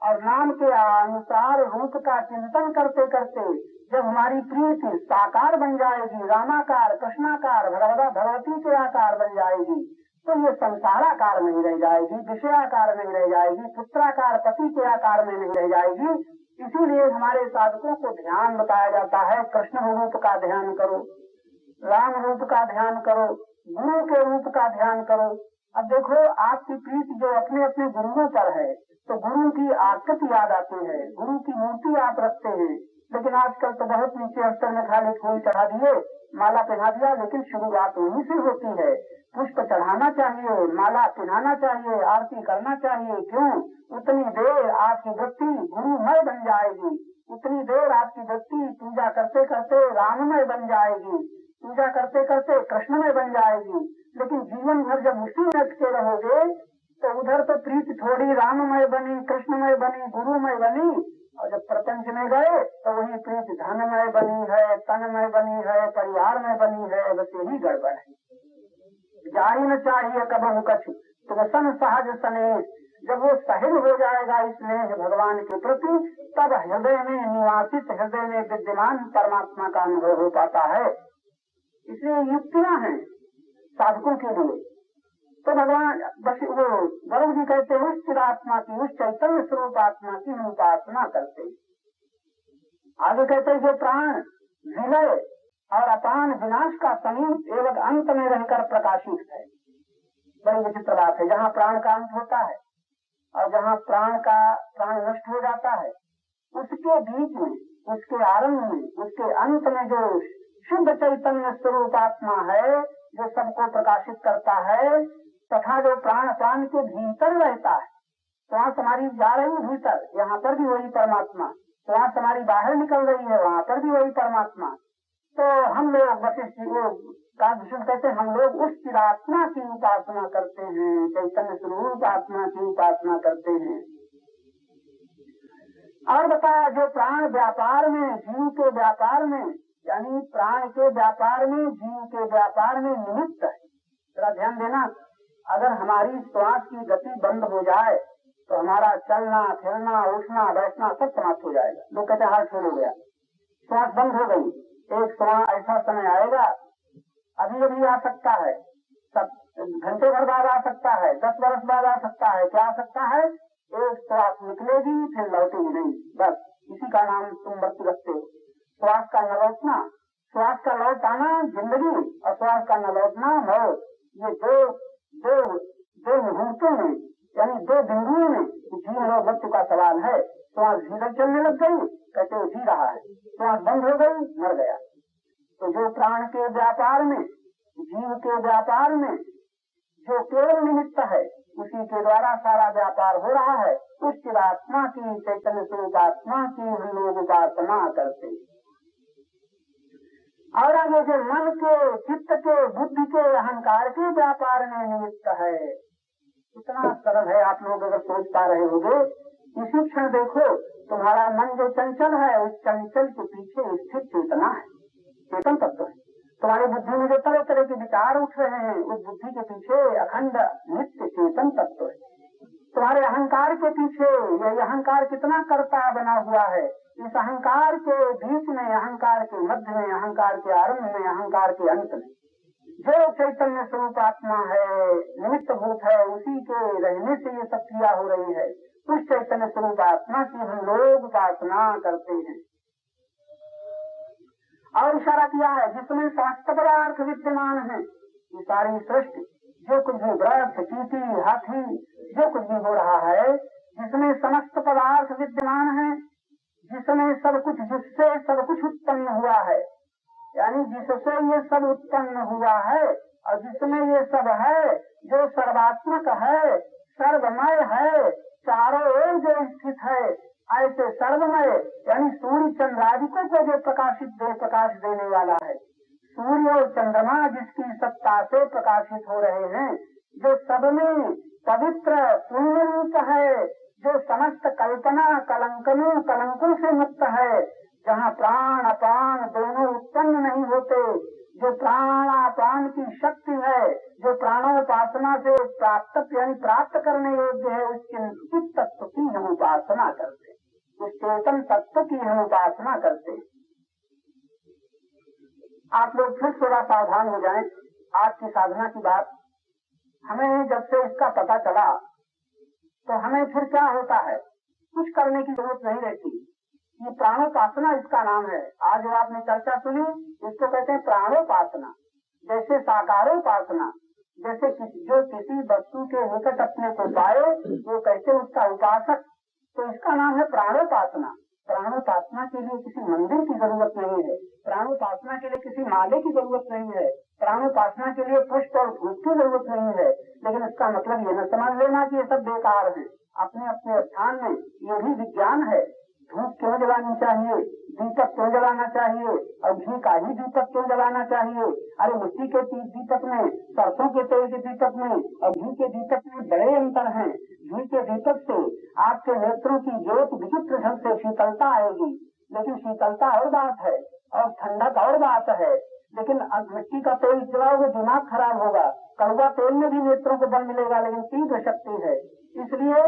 S4: और नाम के अनुसार रूप का चिंतन करते करते जब हमारी प्रीति साकार बन जाएगी, रामाकार, कृष्णाकार, भगवती के आकार बन जाएगी, तो ये संसाराकार नहीं रह जाएगी, विषयाकार नहीं रह जाएगी, पुत्राकार पति के आकार में नहीं रह जाएगी। इसीलिए हमारे साधकों को ध्यान बताया जाता है, कृष्ण रूप का ध्यान करो, राम रूप का ध्यान करो, गुरु के रूप का ध्यान करो। अब देखो आपकी प्रीति जो अपने अपने गुरुओं पर है, तो गुरु की आकृति याद आती है, गुरु की मूर्ति आप रखते हैं, लेकिन आजकल तो बहुत नीचे अस्तर में खाली फूल चढ़ा दिए, माला पहना दिया, लेकिन शुरुआत वहीं से होती है। पुष्प चढ़ाना चाहिए, माला पहनाना चाहिए, आरती करना चाहिए। क्यों? उतनी देर आपकी वृत्ति गुरुमय बन जाएगी, उतनी देर आपकी वृत्ति पूजा करते करते राममय बन जाएगी, पूजा करते करते कृष्णमय बन जाएगी। लेकिन जीवन भर जब उसी में अटके रहोगे तो उधर तो प्रीति थोड़ी राममय बनी, कृष्णमय बनी, गुरुमय बनी, और जब प्रपंच में गए तो वही प्रीति धनमय बनी है, तनमय बनी है, परिवार में बनी है। बस यही गड़बड़ है। जारी न चाहिए कबहु कछु तो सन सहज सनेश। जब वो सहज हो जाएगा स्नेह भगवान के प्रति, तब हृदय में निवासित, हृदय में विद्यमान परमात्मा का अनुभव हो पाता है। इसलिए युक्तियां हैं साधकों के लिए। तो भगवान बस वो गौरव जी कहते हैं उस चिदात्मा की, उस चैतन्य स्वरूप आत्मा की हम उपासना करते। आगे कहते हैं जो प्राण विलय और अपान विनाश का समीप एवं अंत में रहकर प्रकाशित है। बड़ी विचित्र बात है, जहाँ प्राण का अंत होता है और जहाँ प्राण नष्ट हो जाता है, उसके बीच में, उसके आरंभ में, उसके अंत में जो शुद्ध चैतन्य स्वरूप आत्मा है, जो सबको प्रकाशित करता है, तथा जो प्राण के भीतर रहता है, श्वास हमारी जा रही भीतर, यहाँ पर भी वही परमात्मा, श्वास हमारी बाहर निकल रही है, वहाँ पर भी वही परमात्मा। तो हम लोग वशिष्ठ कहते हैं, हम लोग उस चिदात्मा की उपासना करते हैं, चैतन्य स्वरूप आत्मा की उपासना करते हैं। और बताया जो प्राण व्यापार में, जीव के व्यापार में, यानी प्राण के व्यापार में, जीव के व्यापार में निमित्त है। जरा ध्यान देना, अगर हमारी श्वास की गति बंद हो जाए तो हमारा चलना फिरना उठना बैठना सब समाप्त हो जाएगा। लोग कहते हैं हार्ट फेल हो गया, श्वास बंद हो गई। एक समय ऐसा समय आएगा, अभी अभी आ सकता है, सब घंटे भर बाद आ सकता है, 10 वर्ष बाद आ सकता है। क्या आ सकता है? एक श्वास निकलेगी फिर लौटेगी नहीं, बस इसी का नाम तुम मृत्यु रखते हो। श्वास का न लौटना, श्वास का लौट आना जिंदगी और श्वास का न लौटना मौत। ये दो मुहूर्तों में, यानी 2 बिंदुओं में जीवन और मृत्यु का सवाल है। श्वास भीतर चलने लग गई, कहते हो जी रहा है, श्वास बंद हो गई, मर गया। तो जो प्राण के व्यापार में, जीव के व्यापार में जो केवल निमित्त है, उसी के द्वारा सारा व्यापार हो रहा है। उस चिदात्मा की, चैतन्य स्वरूप आत्मा की हम लोग उपासना करते हैं। और आगे जो मन के, चित्त के, बुद्धि के, अहंकार के व्यापार में निमित्त है, इतना सरल है। आप लोग अगर सोच पा रहे होंगे, इसी क्षण देखो तुम्हारा मन जो चंचल है, उस चंचल के पीछे स्थित चेतना है, चेतन तत्व है। तुम्हारी बुद्धि में जो तरह तरह के विचार उठ रहे हैं, उस बुद्धि के पीछे अखंड नित्य चेतन तत्व है। तुम्हारे अहंकार के पीछे, यह अहंकार कितना कर्ता बना हुआ है, इस अहंकार के बीच में, अहंकार के मध्य में, अहंकार के आरंभ में, अहंकार के अंत में जो चैतन्य स्वरूप आत्मा है, निमित्त भूत है, उसी के रहने से ये सब क्रिया हो रही है। उस चैतन्य स्वरूप आत्मा की हम लोग उपासना करते हैं। और इशारा किया है जिसमें समस्त पदार्थ विद्यमान है। ये सारी सृष्टि, जो कुछ भी वृक्ष, चींटी, हाथी, जो कुछ भी हो रहा है, जिसमें समस्त पदार्थ विद्यमान है, जिसमें सब कुछ, जिससे सब कुछ उत्पन्न हुआ है, यानी जिससे ये सब उत्पन्न हुआ है, और जिसमें ये सब है, जो सर्वात्मक है, सर्वमय है, चारों ओर जो स्थित है, ऐसे सर्वमय, यानी सूर्य चंद्रादिकों को जो प्रकाश देने वाला है, सूर्य और चंद्रमा जिसकी सत्ता से प्रकाशित हो रहे हैं, जो सब में पवित्र पुण्य रूप है, जो समस्त कल्पना कलंकों से मुक्त है, जहाँ प्राण अपान दोनों उत्पन्न नहीं होते, जो प्राण अपान की शक्ति है, जो जो प्राणोपासना से प्राप्त यानी प्राप्त करने योग्य है, उस तत्व की हम उपासना करते, उस चेतन तत्व की हम उपासना करते। आप लोग फिर थोड़ा सावधान हो जाएं। आज की साधना की बात, हमें जब से इसका पता चला तो हमें फिर क्या होता है, कुछ करने की जरूरत नहीं रहती। ये प्राणोपासना इसका नाम है। आज जो आपने चर्चा सुनी, इसको कहते हैं प्राणोपासना। जैसे साकारोपासना, जैसे जो किसी वस्तु के निकट अपने को पाए वो कैसे उसका उपासक, तो इसका नाम है प्राणोपासना। प्राणोपासना के लिए किसी मंदिर की जरूरत नहीं है, प्राणोपासना के लिए किसी माले की जरूरत नहीं है, प्राणोपासना के लिए पुष्प और धूप की जरूरत नहीं है। लेकिन इसका मतलब ये न समझ लेना कि ये सब बेकार है। अपने अपने स्थान में ये भी विज्ञान है। धूप क्यों जलानी चाहिए, दीपक क्यों जलाना चाहिए, और घी का ही दीपक क्यों जलाना चाहिए। अरे मिट्टी के दीपक में, सरसों के तेल के दीपक में और घी के दीपक में बड़े अंतर हैं। घी के दीपक से आपके नेत्रों की ज्योत विचित्र ढंग से शीतलता आएगी, लेकिन शीतलता और बात है और ठंडक और बात है। लेकिन मिट्टी का तेल जलाओगे दिमाग खराब होगा। कड़वा तेल में भी नेत्रों को बल मिलेगा, लेकिन तीव्र शक्ति है। इसलिए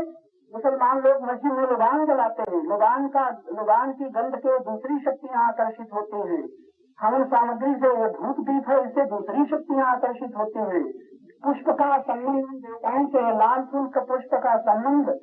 S4: मुसलमान लोग मस्जिद में लुबान जलाते हैं। लुबान की गंध के दूसरी शक्तियाँ आकर्षित होती हैं। हवन सामग्री से ये धूप दीप है, इससे दूसरी शक्तियाँ आकर्षित होती हैं। पुष्प का संबंध देवताओं से, लाल फूल का पुष्प का संबंध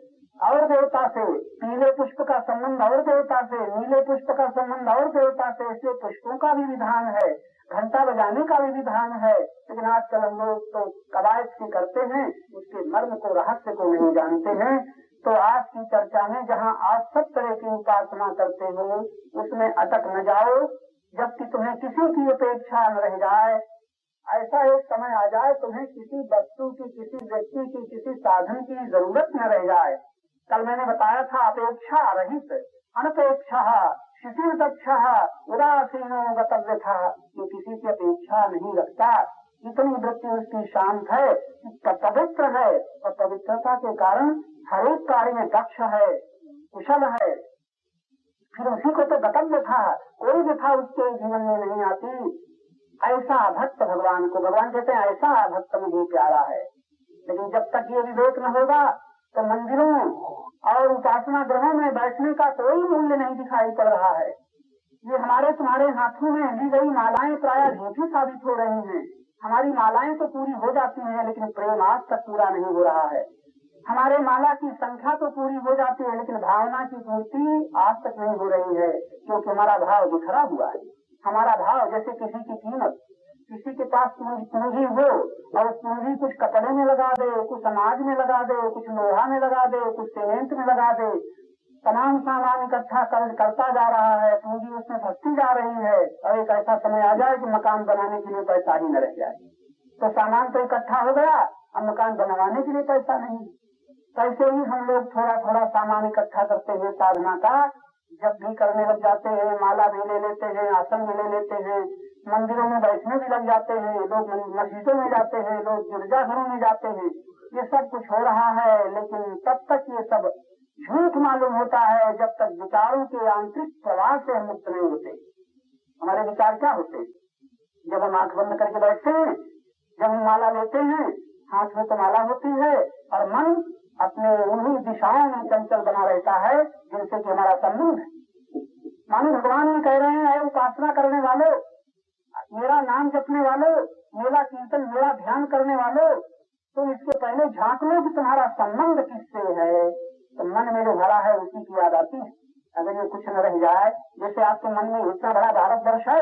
S4: और देवता से, पीले पुष्प का संबंध और देवता से, नीले पुष्प का संबंध और देवता से। इसलिए पुष्पों का भी विधान है, घंटा बजाने का भी विधान है। लेकिन आजकल हम लोग तो कवायद की करते हैं, उसके मर्म को, रहस्य को नहीं जानते हैं। तो आज की चर्चा में जहाँ आप सब तरह की उपासना करते हो उसमें अटक न जाओ, जबकि तुम्हें किसी की अपेक्षा न रह जाए। ऐसा एक समय आ जाए तुम्हें किसी वस्तु की, किसी व्यक्ति की, किसी साधन की जरूरत न रह जाए। कल मैंने बताया था अपेक्षा रहित, अनपेक्षा शिथिल दक्ष उदासीनो गतव्य था, कि किसी की अपेक्षा नहीं रखता। इतनी वृत्ति उसकी शांत है, पवित्र है, और पवित्रता के कारण हर एक कार्य में दक्ष है, कुशल है। फिर उसी को तो गतव्य था, कोई भी था उसके जीवन में नहीं आती। ऐसा भक्त भगवान को, भगवान कहते हैं ऐसा भक्त मुझे प्यारा है। लेकिन जब तक ये विवेक न होगा तो मंदिरों और उपासना गृहों में बैठने का कोई मूल्य नहीं दिखाई पड़ रहा है। ये हमारे तुम्हारे हाथों में ली गई मालाएं प्रायः झूठी साबित हो रही हैं। हमारी मालाएं तो पूरी हो जाती हैं, लेकिन प्रेम आज तक पूरा नहीं हो रहा है। हमारे माला की संख्या तो पूरी हो जाती है, लेकिन भावना की पूर्ति आज तक नहीं हो रही है, क्योंकि हमारा भाव बिखरा हुआ है। हमारा भाव जैसे किसी की कीमत, किसी के पास पूंजी हो और पूंजी कुछ कपड़े में लगा दे, कुछ अनाज में लगा दे, कुछ लोहा में लगा दे, कुछ सीमेंट में लगा दे, तमाम सामान इकट्ठा करता जा रहा है, पूंजी उसमें फंसती जा रही है। और एक ऐसा समय आ जाए कि मकान बनाने के लिए पैसा ही न रह जाए, तो सामान तो इकट्ठा हो गया, अब मकान बनवाने के लिए पैसा नहीं। कैसे ही हम लोग थोड़ा थोड़ा सामान इकट्ठा करते हैं साधना का, जब भी करने लग जाते हैं, माला भी ले लेते हैं, आसन भी ले लेते हैं, मंदिरों में बैठने भी लग जाते हैं, लोग मस्जिदों में जाते हैं, लोग गिरजाघरों में जाते हैं। ये सब कुछ हो रहा है, लेकिन तब तक ये सब झूठ मालूम होता है जब तक विचारों के आंतरिक प्रवाह से हम मुक्त नहीं होते। हमारे विचार क्या होते हैं? जब हम आंख बंद करके बैठते हैं, जब हम माला लेते हैं, हाथ में तो माला होती है और मन अपने उन्हीं दिशाओं में चंचल बना रहता है जिनसे कि हमारा संबंध है। मानो भगवान ने कह रहे हैं, उपासना करने वालों, मेरा नाम जपने वालों, मेरा कीर्तन, मेरा ध्यान करने वालों, तुम इसके पहले झांक लो कि तुम्हारा संबंध किससे है। तो मन में जो भरा है उसी की याद आती है। अगर ये कुछ न रह जाए, जैसे आपके मन में इतना बड़ा भारतवर्ष है,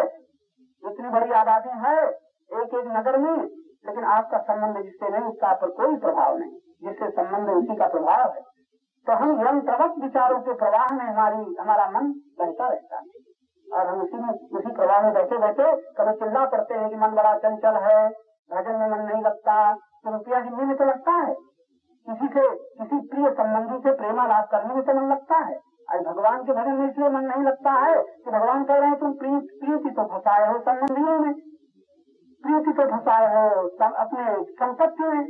S4: इतनी बड़ी आबादी है एक एक नगर में, लेकिन आपका संबंध जिससे नहीं, उसका आप पर कोई प्रभाव नहीं, जिससे संबंध उसी का प्रभाव है। तो हम यंत्रवत विचारों के प्रवाह में हमारा मन बहता रहता है और हम उसी प्रवाह में बैठे बैठे कभी चिल्ला पड़ते हैं कि मन बड़ा चंचल है, भजन में मन नहीं लगता, तो रुपया गिनने में तो लगता है, किसी प्रिय संबंधी से प्रेमालाप करने में तो मन लगता है। आज भगवान के भजन में इसलिए मन नहीं लगता है कि भगवान कह रहे हैं तुम प्रीति तो फंसाए हो संबंधियों में, प्रीति तो फंसाए हो अपने संपत्ति में,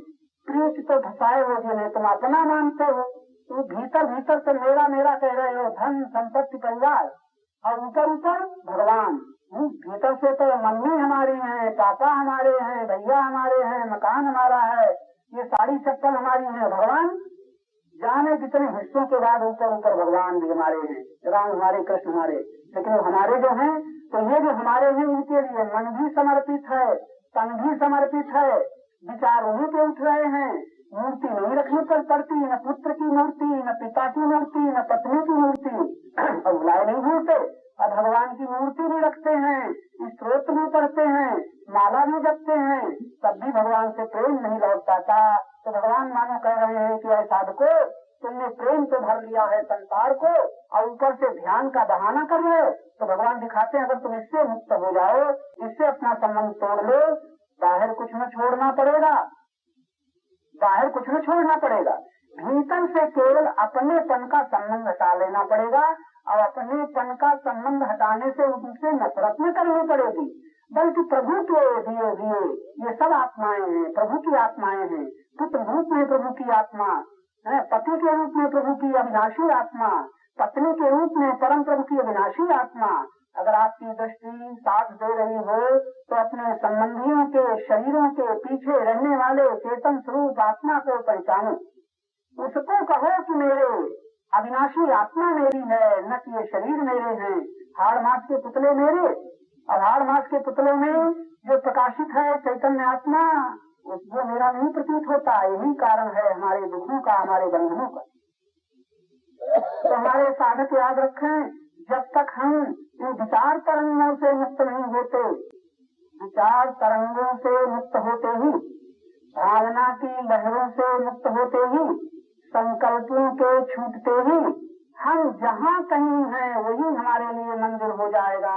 S4: प्रीति तो फंसाए हो जिन्हें तुम अपना मानते हो। तो भीतर भीतर तो मेरा मेरा कह रहे हो, धन संपत्ति परिवार, और ऊपर ऊपर भगवान। भीतर से तो मम्मी हमारी है, पापा हमारे हैं, भैया हमारे हैं, मकान हमारा है, ये साड़ी चप्पल हमारी है। भगवान जाने कितने हिस्सों के बाद ऊपर ऊपर भगवान भी हमारे हैं, राम हमारे, कृष्ण हमारे, लेकिन वो हमारे जो हैं, तो ये जो हमारे हैं इनके लिए मन भी समर्पित है, तन भी समर्पित है, विचार उन्हीं पे उठ रहे हैं। मूर्ति नहीं रखनी पड़ती, न पुत्र की मूर्ति, न पिता की मूर्ति, न पत्नी की मूर्ति, और बुलाए नहीं भूलते, और भगवान की मूर्ति भी रखते हैं, स्तोत्र भी पढ़ते हैं, माला भी जपते हैं, तब भी भगवान से प्रेम नहीं लौट पाता। तो भगवान मानो कह रहे हैं कि ऐ साधको, तुमने प्रेम तो भर लिया है संसार को, और ऊपर से ध्यान का बहाना कर रहे हो। तो भगवान दिखाते हैं अगर तुम इससे मुक्त हो जाओ, इससे अपना संबंध तोड़ लो, बाहर कुछ न छोड़ना पड़ेगा, बाहर कुछ न छोड़ना पड़ेगा, भीतर से केवल अपनेपन का संबंध हटा लेना पड़ेगा, और अपनेपन का संबंध हटाने से उनसे नफरत न करनी पड़ेगी, बल्कि प्रभु के दिए दिए ये सब आत्माएं हैं, प्रभु की आत्माएं हैं। पुत्र रूप में प्रभु की आत्मा है, पति के रूप में प्रभु की अविनाशी आत्मा, पत्नी के रूप में परम प्रभु की अविनाशी आत्मा। अगर आपकी दृष्टि साथ दे रही हो तो अपने संबंधियों के शरीरों के पीछे रहने वाले चेतन स्वरूप आत्मा को पहचानो, उसको कहो कि मेरे अविनाशी आत्मा मेरी है, न कि ये शरीर मेरे हैं। हाड़ मास के पुतले मेरे, और हाड़ मास के पुतलों में जो प्रकाशित है चैतन्य आत्मा, वो मेरा नहीं प्रतीत होता। यही कारण है हमारे दुखों का, हमारे बंधनों का। तो हमारे साधक याद रखें, जब तक हम इन विचार तरंगों से मुक्त नहीं होते, विचार तरंगों से मुक्त होते ही, भावना की लहरों से मुक्त होते ही, संकल्पों के छूटते ही, हम जहाँ कहीं हैं वही हमारे लिए मंदिर हो जाएगा।